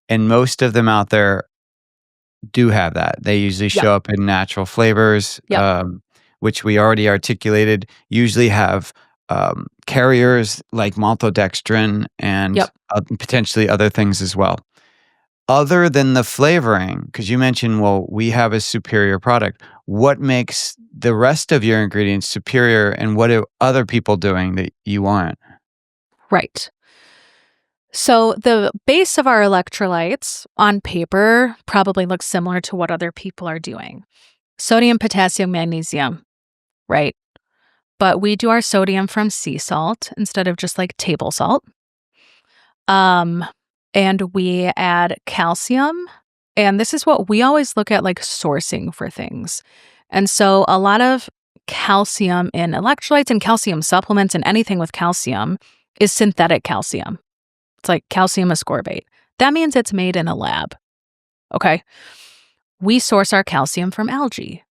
A: and most of them out there do have that. They usually
B: Yep.
A: show up in natural flavors,
B: Yep.
A: which we already articulated, usually have carriers like maltodextrin and
B: Yep.
A: potentially other things as well. Other than the flavoring, because you mentioned, well, we have a superior product. What makes the rest of your ingredients superior, and what are other people doing that you aren't?
B: Right. So the base of our electrolytes on paper probably looks similar to what other people are doing. Sodium, potassium, magnesium, right? But we do our sodium from sea salt instead of just like table salt. And we add calcium. And this is what we always look at like sourcing for things. And so a lot of calcium in electrolytes and calcium supplements and anything with calcium is synthetic calcium. It's like calcium ascorbate. That means it's made in a lab. Okay. We source our calcium from algae.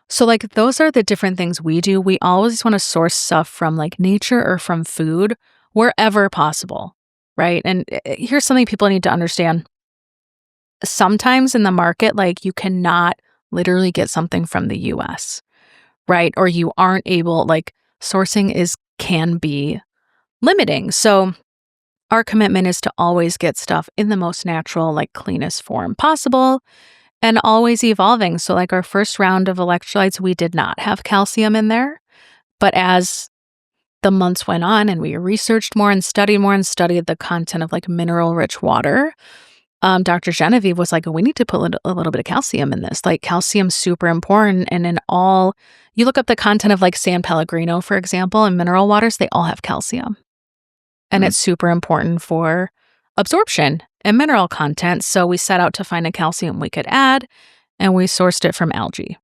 B: So like those are the different things we do. We always want to source stuff from like nature or from food wherever possible. Right. And here's something people need to understand. Sometimes in the market, like you cannot literally get something from the US, right? Or you aren't able, like sourcing can be limiting. So our commitment is to always get stuff in the most natural, like cleanest form possible and always evolving. So like our first round of electrolytes, we did not have calcium in there. But as the months went on and we researched more and studied the content of like mineral rich water, Dr. Genevieve was like, we need to put a little bit of calcium in this. Like calcium's super important. And you look up the content of like San Pellegrino, for example, and mineral waters, they all have calcium. And it's super important for absorption and mineral content. So we set out to find a calcium we could add, and we sourced it from algae,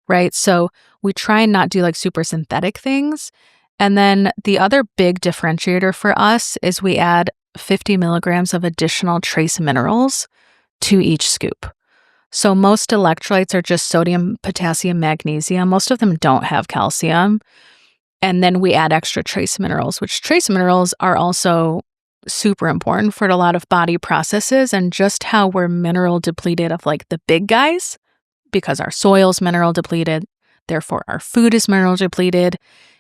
B: right? So we try and not do like super synthetic things. And then the other big differentiator for us is we add 50 milligrams of additional trace minerals to each scoop. So most electrolytes are just sodium, potassium, magnesium. Most of them don't have calcium. And then we add extra trace minerals, which trace minerals are also super important for a lot of body processes and just how we're mineral depleted of like the big guys because our soil's mineral depleted. Therefore, our food is mineral depleted.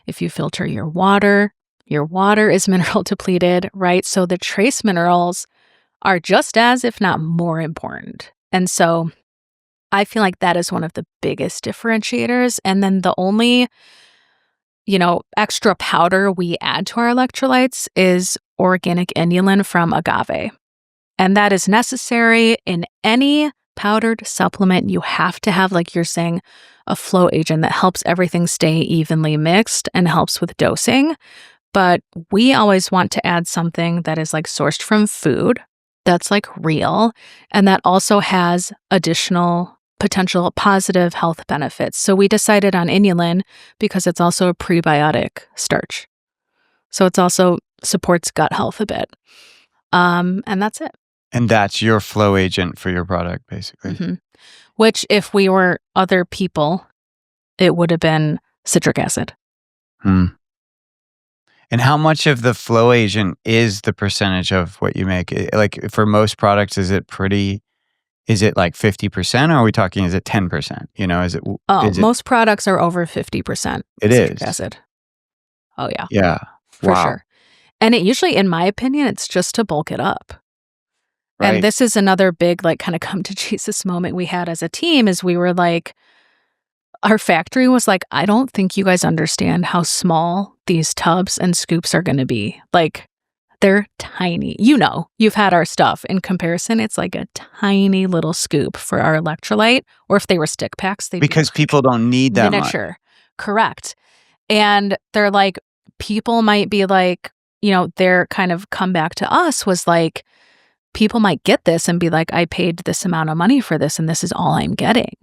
B: If you filter your water is mineral depleted, right? So the trace minerals are just as, if not more important. And so I feel like that is one of the biggest differentiators. And then the only, extra powder we add to our electrolytes is organic inulin from agave. And that is necessary in any powdered supplement. You have to have, like you're saying, a flow agent that helps everything stay evenly mixed and helps with dosing. But we always want to add something that is like sourced from food, that's like real, and that also has additional potential positive health benefits. So we decided on inulin because it's also a prebiotic starch. So it's also supports gut health a bit. And that's it.
A: And that's your flow agent for your product, basically.
B: Mm-hmm. Which if we were other people, it would have been citric acid.
A: And how much of the flow agent is the percentage of what you make? Like for most products, is it like 50%, or are we talking, is it 10%?
B: Most products are over 50% citric acid. Oh, yeah.
A: Yeah.
B: For sure. And it usually, in my opinion, it's just to bulk it up. Right. And this is another big, like, kind of come to Jesus moment we had as a team is we were like, our factory was like, I don't think you guys understand how small these tubs and scoops are going to be. Like, they're tiny. You've had our stuff. In comparison, it's like a tiny little scoop for our electrolyte. Or if they were stick packs, they'd
A: Because
B: be
A: people don't need that much.
B: miniature. Correct. And they're like, people might be like, their kind of comeback to us was like, people might get this and be like, I paid this amount of money for this and this is all I'm getting.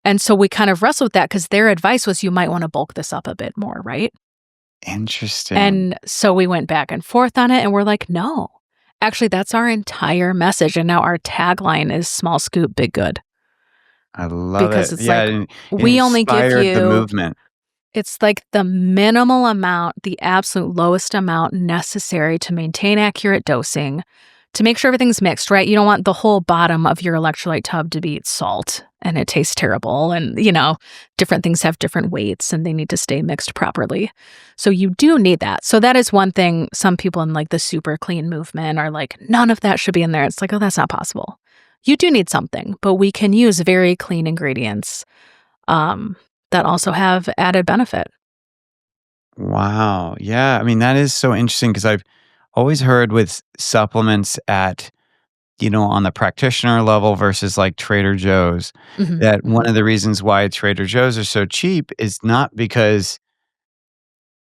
B: And so we kind of wrestled with that because their advice was you might want to bulk this up a bit more, right?
A: Interesting.
B: And so we went back and forth on it and we're like, no, actually, that's our entire message. And now our tagline is small scoop, big good.
A: I love
B: Because
A: it.
B: it's like,
A: it
B: we only give
A: inspired the
B: you,
A: movement.
B: it's like the minimal amount, the absolute lowest amount necessary to maintain accurate dosing, to make sure everything's mixed, right? You don't want the whole bottom of your electrolyte tub to be salt and it tastes terrible. And, different things have different weights and they need to stay mixed properly. So you do need that. So that is one thing some people in like the super clean movement are like, none of that should be in there. It's like, oh, that's not possible. You do need something, but we can use very clean ingredients that also have added benefit.
A: Wow. Yeah. I mean, that is so interesting because I've always heard with supplements at, on the practitioner level versus like Trader Joe's, that one of the reasons why Trader Joe's are so cheap is not because,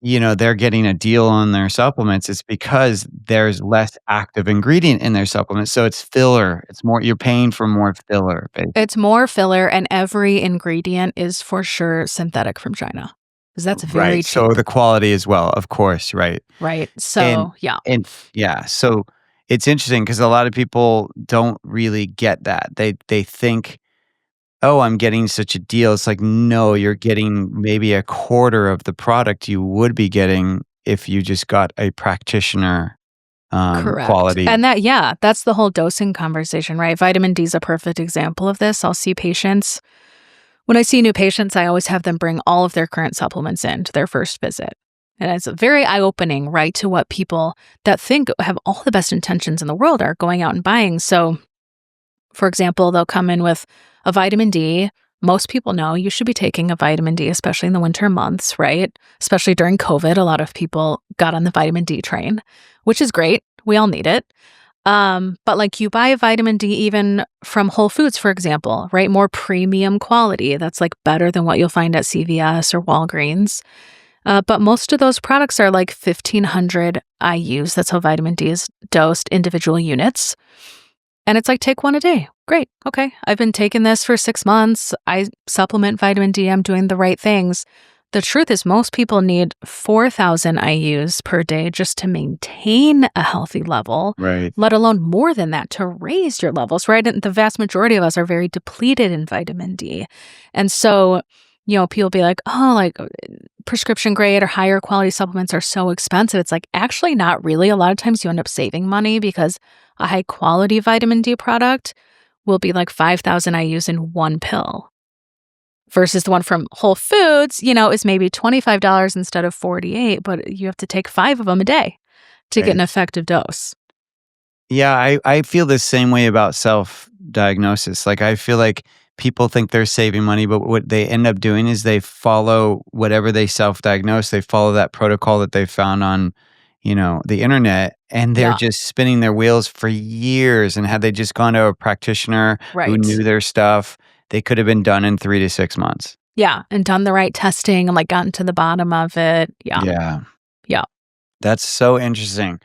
A: they're getting a deal on their supplements. It's because there's less active ingredient in their supplements. So it's filler. It's more, you're paying for more filler. Basically.
B: It's more filler and every ingredient is for sure synthetic from China. Because that's very cheap.
A: So the quality as well, of course, right.
B: Right. So, yeah.
A: And yeah, so it's interesting because a lot of people don't really get that. They think, oh, I'm getting such a deal. It's like, no, you're getting maybe a quarter of the product you would be getting if you just got a practitioner
B: Correct.
A: quality.
B: And that's the whole dosing conversation, right? Vitamin D is a perfect example of this. I'll see patients. When I see new patients, I always have them bring all of their current supplements in to their first visit. And it's very eye-opening, right, to what people that think have all the best intentions in the world are going out and buying. So, for example, they'll come in with a vitamin D. Most people know you should be taking a vitamin D, especially in the winter months, right? Especially during COVID, a lot of people got on the vitamin D train, which is great. We all need it. But like you buy a vitamin D even from Whole Foods, for example, right? More premium quality. That's like better than what you'll find at CVS or Walgreens. But most of those products are like 1,500 IUs. That's how vitamin D is dosed, individual units. And it's like, take one a day. Great. Okay. I've been taking this for 6 months. I supplement vitamin D. I'm doing the right things. The truth is most people need 4,000 IUs per day just to maintain a healthy level,
A: right?
B: Let alone more than that to raise your levels, right? And the vast majority of us are very depleted in vitamin D. And so, people be like, oh, like prescription grade or higher quality supplements are so expensive. It's like, actually not really. A lot of times you end up saving money because a high quality vitamin D product will be like 5,000 IUs in one pill. Versus the one from Whole Foods, is maybe $25 instead of $48, but you have to take 5 of them a day to get an effective dose.
A: Yeah, I feel the same way about self-diagnosis. Like, I feel like people think they're saving money, but what they end up doing is they follow whatever they self-diagnose. They follow that protocol that they found on, the internet, and they're just spinning their wheels for years. And had they just gone to a practitioner who knew their stuff, they could have been done in 3 to 6 months.
B: Yeah, and done the right testing and like gotten to the bottom of it. Yeah.
A: That's so interesting.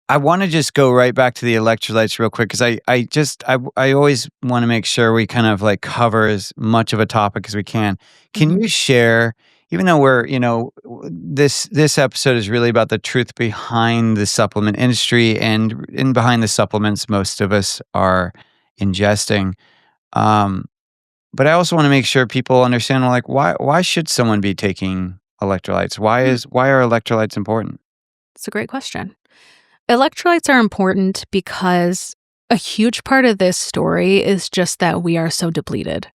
A: I want to just go right back to the electrolytes real quick because I always want to make sure we kind of like cover as much of a topic as we can. Can you share, even though we're, this episode is really about the truth behind the supplement industry and behind the supplements most of us are ingesting. But I also want to make sure people understand, like, why should someone be taking electrolytes? Why are electrolytes important?
B: It's a great question. Electrolytes are important because a huge part of this story is just that we are so depleted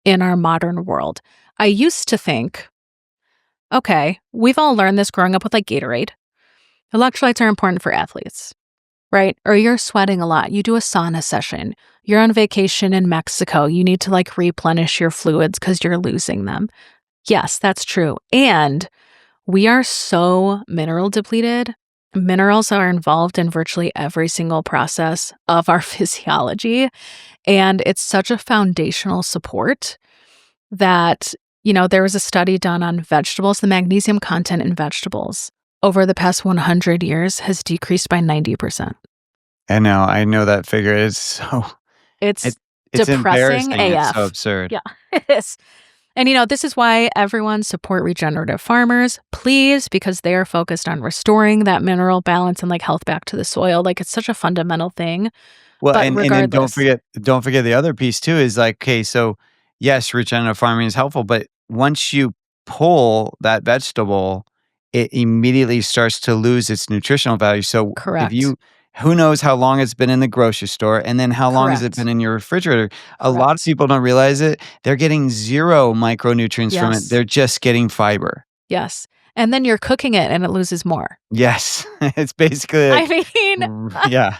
B: in our modern world. I used to think, okay, we've all learned this growing up with like Gatorade. Electrolytes are important for athletes, right? Or you're sweating a lot. You do a sauna session. You're on vacation in Mexico. You need to like replenish your fluids because you're losing them. Yes, that's true. And we are so mineral depleted. Minerals are involved in virtually every single process of our physiology. And it's such a foundational support that, there was a study done on vegetables. The magnesium content in vegetables over the past 100 years has decreased by 90%.
A: I know that figure is so,
B: It's
A: it, it's
B: depressing
A: embarrassing. It's so
B: AF.
A: absurd.
B: Yeah, it is. And this is why everyone support regenerative farmers, please, because they are focused on restoring that mineral balance and like health back to the soil. Like it's such a fundamental thing.
A: Well,
B: But
A: and then
B: regardless,
A: don't forget the other piece too is like, okay, so yes, regenerative farming is helpful, but once you pull that vegetable, it immediately starts to lose its nutritional value. So if
B: correct,
A: you who knows how long it's been in the grocery store and then how long has it been
B: correct,
A: in your refrigerator? A lot of
B: correct.
A: people don't realize it. They're getting zero micronutrients from it.
B: Yes,
A: They're just getting fiber.
B: yes. And then you're cooking it and it loses more.
A: Yes. It's basically
B: I
A: like
B: mean,
A: yeah.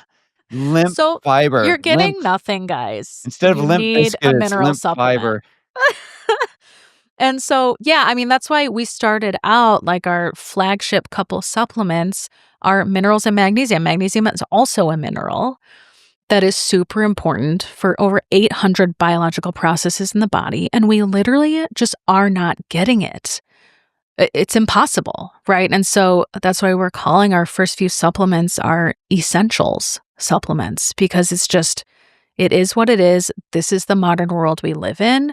A: Limp
B: so
A: fiber.
B: you're
A: Limp
B: getting nothing, guys.
A: Instead of
B: You
A: limp
B: need a
A: biscuit, it's
B: mineral
A: limp
B: supplement.
A: fiber.
B: And so, yeah, I mean, that's why we started out like our flagship couple supplements are minerals and magnesium. Magnesium is also a mineral that is super important for over 800 biological processes in the body. And we literally just are not getting it. It's impossible, right? And so that's why we're calling our first few supplements our essentials supplements, because it is what it is. This is the modern world we live in.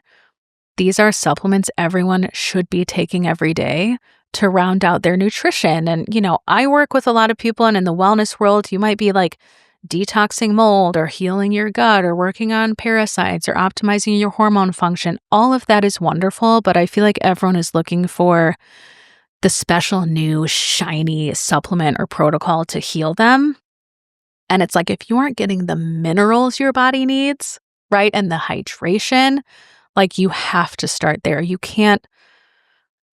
B: These are supplements everyone should be taking every day to round out their nutrition. And, I work with a lot of people, and in the wellness world, you might be like detoxing mold or healing your gut or working on parasites or optimizing your hormone function. All of that is wonderful, but I feel like everyone is looking for the special new shiny supplement or protocol to heal them. And it's like, if you aren't getting the minerals your body needs, right, and the hydration, like you have to start there. You can't,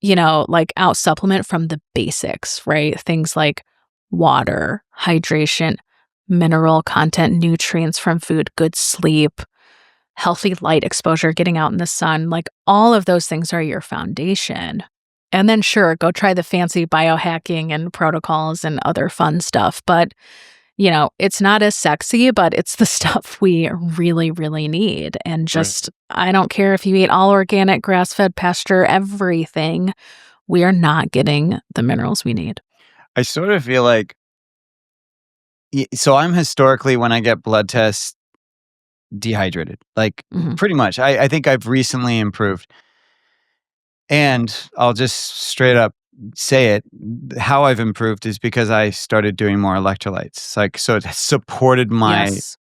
B: like out supplement from the basics, right? Things like water, hydration, mineral content, nutrients from food, good sleep, healthy light exposure, getting out in the sun. Like all of those things are your foundation. And then sure, go try the fancy biohacking and protocols and other fun stuff. But it's not as sexy, but it's the stuff we really, really need. And
A: Right.
B: just, I don't care if you eat all organic, grass-fed pasture, everything, we are not getting the minerals we need.
A: I sort of feel like so I'm historically, when I get blood tests, dehydrated, like
B: Mhm.
A: pretty much. I think I've recently improved. And I'll just straight up say it. How I've improved is because I started doing more electrolytes. So it has supported my
B: Yes.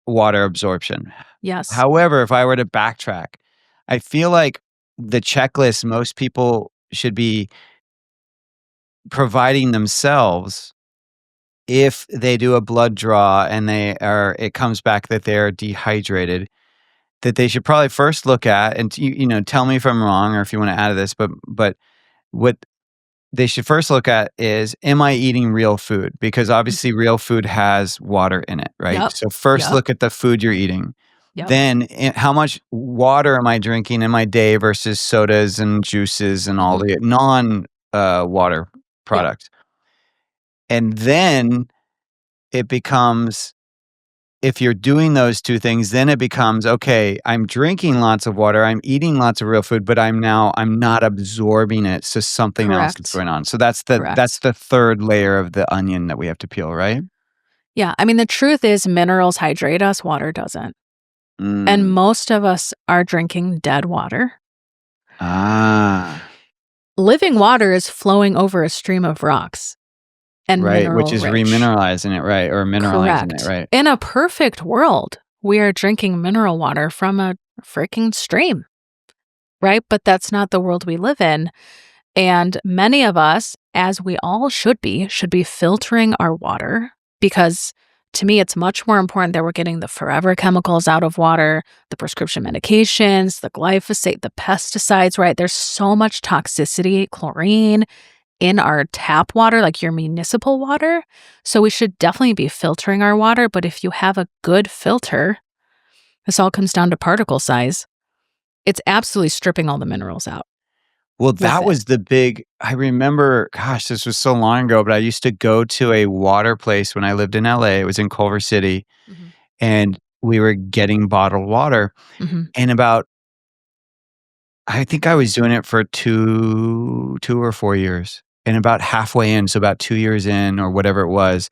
A: water absorption.
B: Yes.
A: However, if I were to backtrack, I feel like the checklist most people should be providing themselves if they do a blood draw and it comes back that they're dehydrated, that they should probably first look at, and tell me if I'm wrong or if you want to add to this, but what they should first look at is, am I eating real food? Because
B: Mm.
A: obviously real food has water in it, right?
B: Yep.
A: So first
B: Yep.
A: look at the food you're eating.
B: Yep.
A: Then how much water am I drinking in my day versus sodas and juices and all
B: Mhm.
A: the non water
B: Yep.
A: products. And then it becomes, if you're doing those two things, then it becomes, okay, I'm drinking lots of water, I'm eating lots of real food, but I'm not absorbing it. So something else is
B: Correct.
A: going on. So that's
B: Correct.
A: the third layer of the onion that we have to peel, right?
B: Yeah. I mean, the truth is minerals hydrate us, water doesn't. And
A: Mm.
B: most of us are drinking dead water.
A: Ah,
B: Living water is flowing over a stream of rocks and
A: right, which
B: mineral
A: is
B: rich.
A: remineralizing it, right? Or mineralizing it,
B: Correct.
A: right?
B: In a perfect world, we are drinking mineral water from a freaking stream, right? But that's not the world we live in. And many of us, as we all should be filtering our water, because to me, it's much more important that we're getting the forever chemicals out of water, the prescription medications, the glyphosate, the pesticides, right? There's so much toxicity, chlorine, in our tap water, like your municipal water. So we should definitely be filtering our water. But if you have a good filter, this all comes down to particle size. It's absolutely stripping all the minerals out
A: Well,
B: with
A: that
B: it.
A: was the big I remember, gosh, this was so long ago, but I used to go to a water place when I lived in LA. It was in Culver City,
B: Mhm.
A: and we were getting bottled water.
B: Mhm.
A: And about I think I was doing it for 2 or 4 years. And about halfway in, so about 2 years in or whatever it was,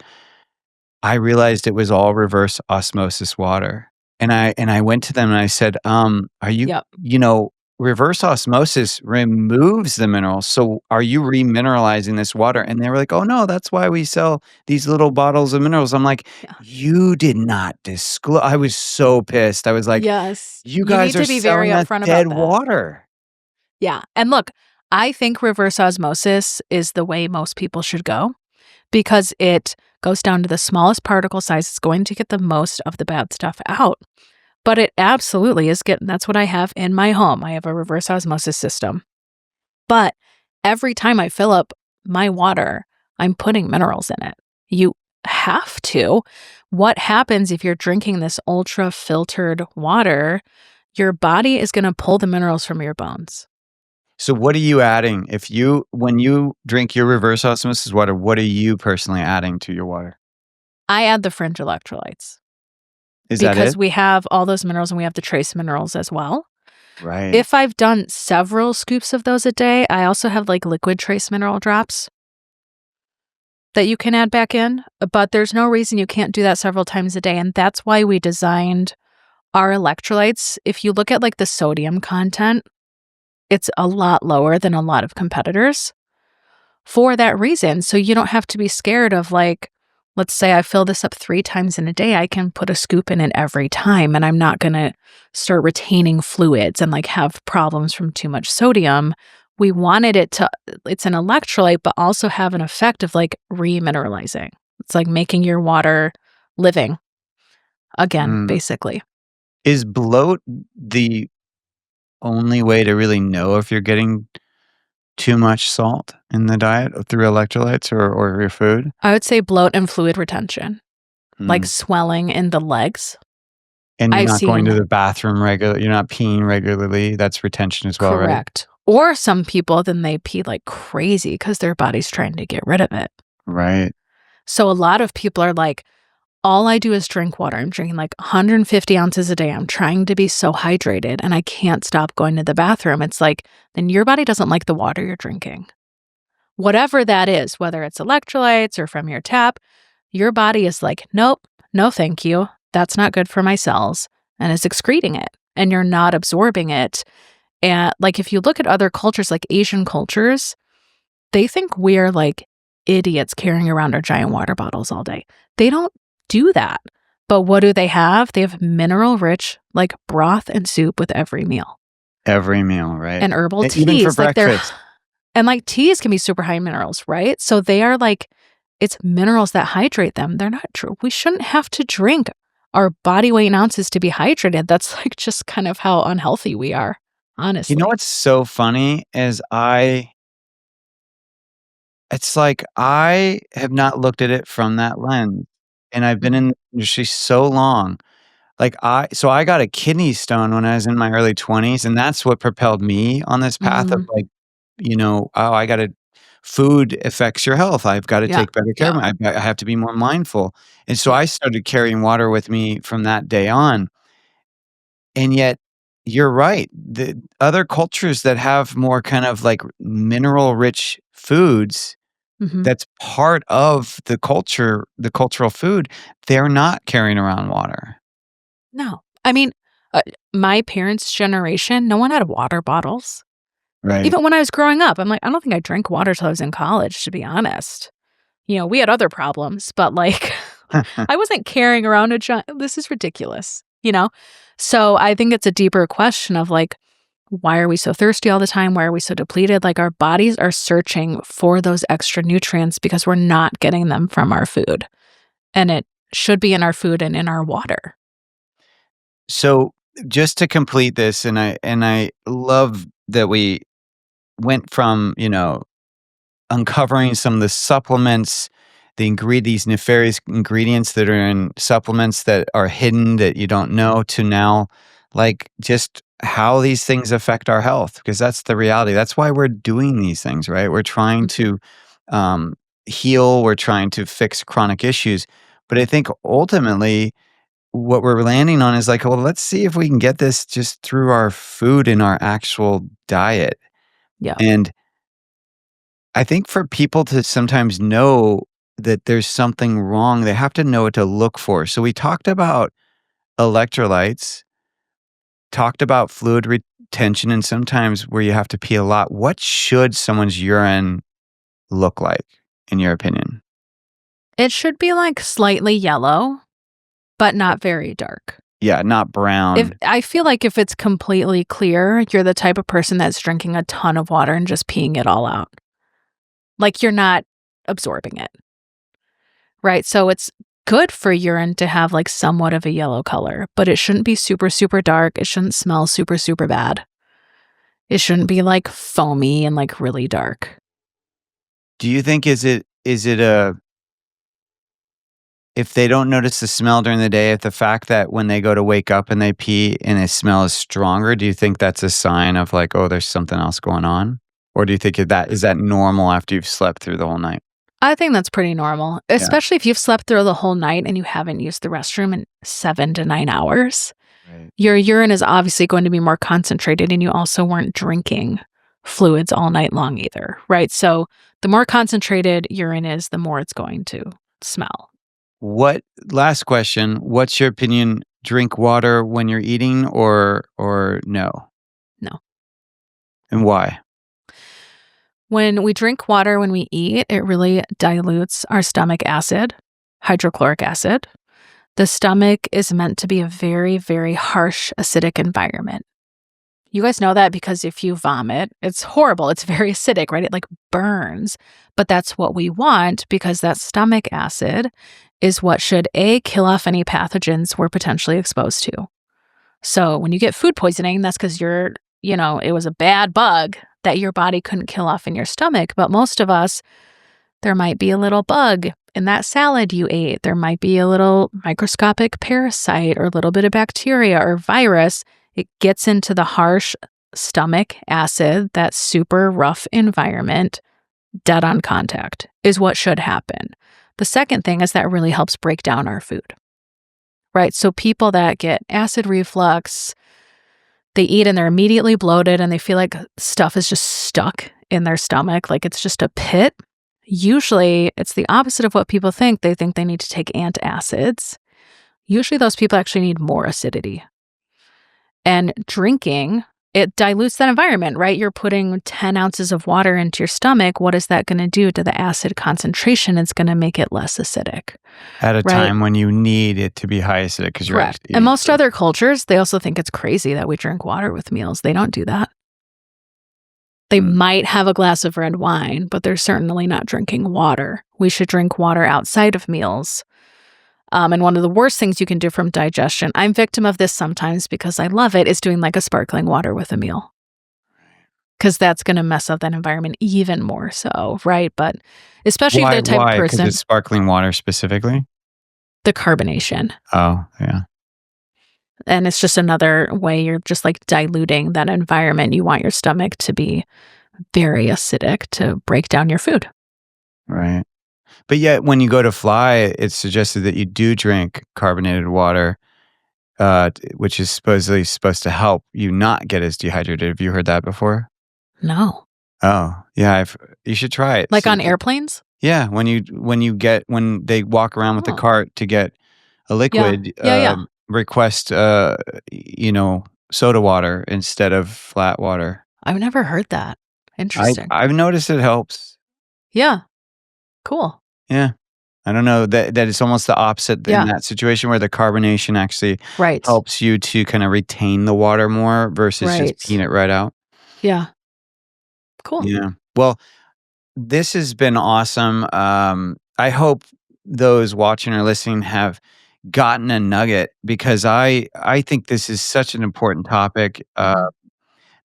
A: I realized it was all reverse osmosis water. And I went to them and I said, are you
B: Yep.
A: you know, reverse osmosis removes the minerals. So are you remineralizing this water?" And they were like, "Oh, no, that's why we sell these little bottles of minerals." I'm like,
B: Yeah.
A: "You did not disclose." I was so pissed. I was like,
B: Yes.
A: "You
B: You
A: guys
B: need
A: are
B: to be very
A: selling us
B: upfront
A: dead
B: about that.
A: water."
B: Yeah. And look, I think reverse osmosis is the way most people should go because it goes down to the smallest particle size. It's going to get the most of the bad stuff out. But it absolutely is getting that's what I have in my home. I have a reverse osmosis system. But every time I fill up my water, I'm putting minerals in it. You have to. What happens if you're drinking this ultra filtered water? Your body is going to pull the minerals from your bones.
A: So what are you adding? If you when you drink your reverse osmosis water, what are you personally adding to your water?
B: I add the Fringe electrolytes
A: Is that
B: because
A: it?
B: we have all those minerals and we have the trace minerals as well.
A: Right.
B: If I've done several scoops of those a day, I also have like liquid trace mineral drops that you can add back in, but there's no reason you can't do that several times a day. And that's why we designed our electrolytes. If you look at like the sodium content, it's a lot lower than a lot of competitors for that reason. So you don't have to be scared of like, let's say I fill this up 3 times in a day, I can put a scoop in it every time and I'm not going to start retaining fluids and like have problems from too much sodium. We wanted it to, it's an electrolyte, but also have an effect of like remineralizing. It's like making your water living again,
A: Mm.
B: basically.
A: Is bloat the only way to really know if you're getting too much salt in the diet through electrolytes or your food?
B: I would say bloat and fluid retention, like
A: Mm.
B: swelling in the legs.
A: And you're
B: I've
A: not going to
B: seen
A: the bathroom you're not peeing regularly, that's retention as well, right?
B: correct. Or some people, then they pee like crazy because their body's trying to get rid of it.
A: Right.
B: So a lot of people are like, all I do is drink water. I'm drinking like 150 ounces a day. I'm trying to be so hydrated and I can't stop going to the bathroom. It's like, then your body doesn't like the water you're drinking. Whatever that is, whether it's electrolytes or from your tap, your body is like, nope, no, thank you. That's not good for my cells and is excreting it and you're not absorbing it. And like if you look at other cultures, like Asian cultures, they think we're like idiots carrying around our giant water bottles all day. They don't do that. But what do they have? They have mineral rich, like broth and soup with every meal
A: Every meal, right?
B: and herbal
A: Even for
B: teas. Like they're,
A: breakfast.
B: and like teas can be super high in minerals, right? So they are like, it's minerals that hydrate them. They're not true. We shouldn't have to drink our body weight in ounces to be hydrated. That's like just kind of how unhealthy we are,
A: You know
B: honestly.
A: what's so funny is it's like I have not looked at it from that lens, and I've been
B: Mhm.
A: in the industry so long. Like, I got a kidney stone when I was in my early 20s, and that's what propelled me on this path of,
B: Mm,
A: like, "Oh, I gotta food affects your health. I've gotta
B: yeah.
A: take better care of
B: Yeah.
A: I have to be more mindful." And so
B: Yeah.
A: I started carrying water with me from that day on, and yet you're right. The other cultures that have more kind of, like, mineral-rich foods
B: Hmm.
A: that's part of the cultural food, they're not carrying around water.
B: No. I mean, uh, my parents' generation, no one had water bottles.
A: Right.
B: Even when I was growing up, I'm like, I don't think I drank water till I was in college, to be honest. We had other problems, but like, I wasn't carrying around a giant, this is ridiculous. So I think it's a deeper question of like, why are we so thirsty all the time? Why are we so depleted? Like, our bodies are searching for those extra nutrients because we're not getting them from our food. And it should be in our food and in our water.
A: So, just to complete this, and I love that we went from, uncovering some of the supplements, these nefarious ingredients that are in supplements that are hidden that you don't know, to now, like, just how these things affect our health, because that's the reality. That's why we're doing these things, right? We're trying
B: Mhm.
A: to um, heal, we're trying to fix chronic issues. But I think ultimately, what we're landing on is like, well, let's see if we can get this just through our food and our actual diet.
B: Yeah.
A: And I think for people to sometimes know that there's something wrong, they have to know what to look for. So we talked about electrolytes, talked about fluid retention, and sometimes where you have to pee a lot. What should someone's urine look like, in your opinion?
B: It should be like slightly yellow, but not very dark.
A: Yeah, not
B: If
A: brown.
B: I feel like if it's completely clear, you're the type of person that's drinking a ton of water and just peeing it all out. Like you're not absorbing it, right? So it's good for urine to have like somewhat of a yellow color, but it shouldn't be super, super dark. It shouldn't smell super, super bad. It shouldn't be like foamy and like really dark.
A: Do you think is it a if they don't notice the smell during the day, if the fact that when they go to wake up and they pee and the smell is stronger, do you think that's a sign of like, oh, there's something else going on? Or do you think that is that normal after you've slept through the whole night?
B: I think that's pretty normal,
A: Yeah.
B: especially if you've slept through the whole night and you haven't used the restroom in 7 to 9 hours.
A: Right.
B: Your urine is obviously going to be more concentrated, and you also weren't drinking fluids all night long either, right? So the more concentrated urine is, the more it's going to smell.
A: What last question, what's your opinion? Drink water when you're eating or no?
B: No.
A: And why?
B: When we drink water when we eat, it really dilutes our stomach acid, hydrochloric acid. The stomach is meant to be a very, very harsh acidic environment. You guys know that because if you vomit, it's horrible. It's very acidic, right? It like burns. But that's what we want because that stomach acid is what should A, kill off any pathogens we're potentially exposed to. So when you get food poisoning, that's because it was a bad bug that your body couldn't kill off in your stomach. But most of us, there might be a little bug in that salad you ate. There might be a little microscopic parasite or a little bit of bacteria or virus. It gets into the harsh stomach acid, that super rough environment, dead on contact is what should happen. The second thing is that really helps break down our food, right? So people that get acid reflux, they eat and they're immediately bloated and they feel like stuff is just stuck in their stomach, like it's just a pit. Usually it's the opposite of what people think. They think they need to take antacids. Usually those people actually need more acidity. And drinking, it dilutes that environment, right? You're putting 10 ounces of water into your stomach. What is that going to do to the acid concentration? It's going to make it less acidic,
A: At a
B: right?
A: time when you need it to be high acidic because you're
B: Correct.
A: actually
B: And
A: eating
B: most
A: food.
B: other cultures, they also think it's crazy that we drink water with meals. They don't do that. They might have a glass of red wine, but they're certainly not drinking water. We should drink water outside of meals. And one of the worst things you can do from digestion, I'm victim of this sometimes because I love it, is doing like a sparkling water with a meal. Because that's going to mess up that environment even more so, right? But especially if they're the type of
A: Why? Because
B: person,
A: it's sparkling water specifically?
B: the carbonation.
A: Oh, yeah.
B: And it's just another way you're just like diluting that environment. You want your stomach to be very acidic to break down your food.
A: Right. But yet when you go to fly, it's suggested that you do drink carbonated water, which is supposedly supposed to help you not get as dehydrated. Have you heard that before?
B: No.
A: Oh, yeah, you should try it.
B: Like
A: See
B: on
A: if
B: airplanes?
A: yeah, when they walk around with the
B: Oh,
A: cart to get a
B: yeah.
A: liquid,
B: Yeah.
A: request, soda water instead of flat water.
B: I've never heard that. Interesting.
A: I've noticed it helps.
B: Yeah. Cool.
A: Yeah. I don't know that it's almost the opposite in
B: Yeah.
A: that situation where the carbonation actually
B: Right.
A: helps you to kinda retain the water more versus just
B: Right.
A: peeing it right out.
B: Yeah. Cool.
A: Yeah. Well, this has been awesome. I hope those watching or listening have gotten a nugget because I think this is such an important topic.
B: Mhm.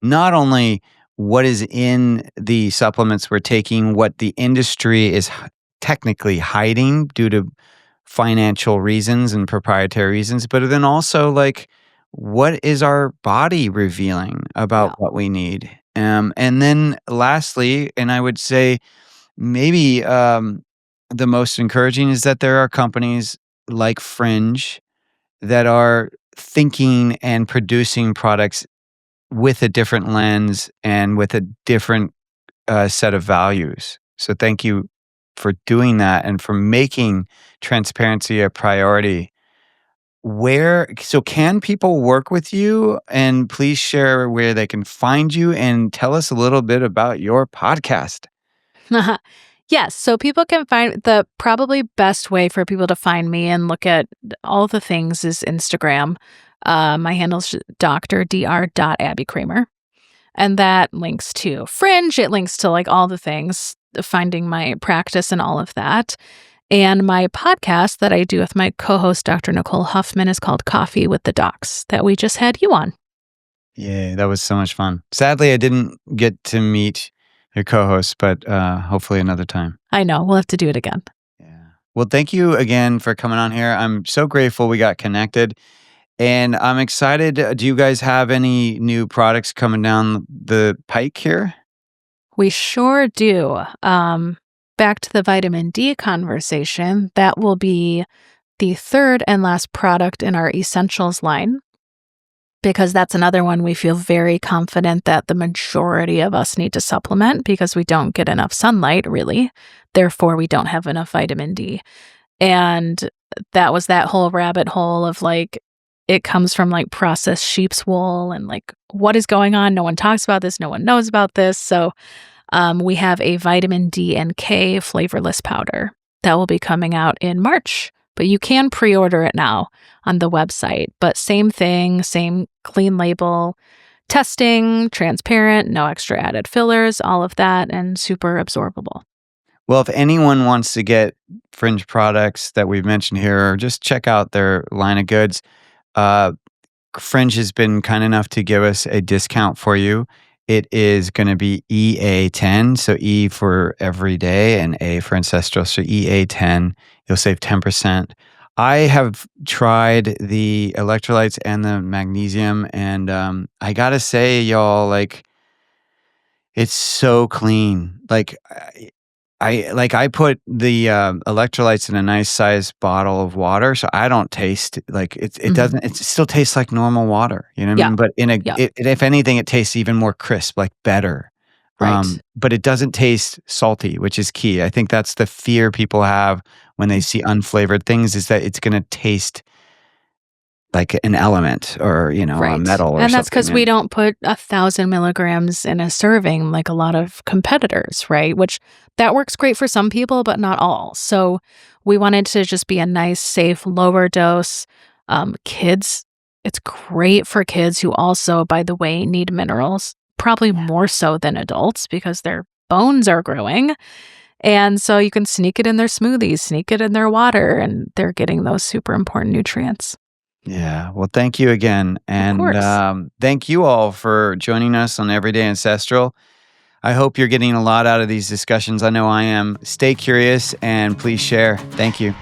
A: Not only what is in the supplements we're taking, what the industry is technically hiding due to financial reasons and proprietary reasons, but then also like what is our body revealing about
B: Yeah.
A: what we need? And then lastly, and I would say maybe the most encouraging is that there are companies like Fringe that are thinking and producing products with a different lens and with a different set of values. So thank you for doing that and for making transparency a priority. Can people work with you? And please share where they can find you and tell us a little bit about your podcast.
B: Yes, so people can find the probably best way for people to find me and look at all the things is Instagram. My handle's Dr. Kramer. And that links to Fringe. It links to like all the things, finding my practice and all of that. And my podcast that I do with my co-host, Dr. Nicole Huffman, is called Coffee with the Docs that we just had you on.
A: Yeah, that was so much fun. Sadly, I didn't get to meet your co-host, but hopefully another time.
B: I know. We'll have to do it again.
A: Yeah. Well, thank you again for coming on here. I'm so grateful we got connected. And I'm excited. Do you guys have any new products coming down the pike here?
B: We sure do. Back to the vitamin D conversation, that will be the third and last product in our essentials line, because that's another one we feel very confident that the majority of us need to supplement because we don't get enough sunlight, really. Therefore, we don't have enough vitamin D. And that was that whole rabbit hole of like, it comes from like processed sheep's wool and like, what is going on? No one talks about this. No one knows about this. So we have a vitamin D and K flavorless powder that will be coming out in March, but you can pre-order it now on the website. But same thing, same clean label, testing, transparent, no extra added fillers, all of that, and super absorbable.
A: Well, if anyone wants to get Fringe products that we've mentioned here, just check out their line of goods. Fringe has been kind enough to give us a discount for you. It is going to be EA10, so E for everyday and A for ancestral, so EA10. You'll save 10%. I have tried the electrolytes and the magnesium, and I gotta say, y'all, like, it's so clean. Like, I put the electrolytes in a nice sized bottle of water, so I don't taste like it doesn't. It still tastes like normal water. You know what I
B: Yeah.
A: mean? But
B: Yeah.
A: if anything, it tastes even more crisp, like better.
B: Right.
A: But it doesn't taste salty, which is key. I think that's the fear people have when they see unflavored things, is that it's going to taste like an element or a metal or something.
B: And that's because we don't put 1,000 milligrams in a serving like a lot of competitors, right? Which that works great for some people, but not all. So we wanted to just be a nice, safe, lower dose. Kids, it's great for kids who also, by the way, need minerals, probably more so than adults because their bones are growing. And so you can sneak it in their smoothies, sneak it in their water, and they're getting those super important nutrients.
A: Yeah. Well, thank you again. And thank you all for joining us on Everyday Ancestral. I hope you're getting a lot out of these discussions. I know I am. Stay curious and please share. Thank you.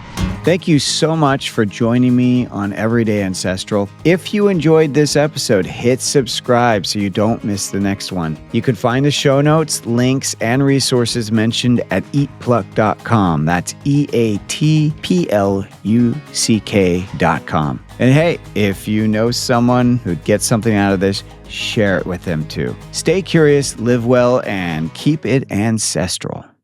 A: Thank you so much for joining me on Everyday Ancestral. If you enjoyed this episode, hit subscribe so you don't miss the next one. You can find the show notes, links, and resources mentioned at eatpluck.com. That's EATPLUCK.com. And hey, if you know someone who'd get something out of this, share it with them too. Stay curious, live well, and keep it ancestral.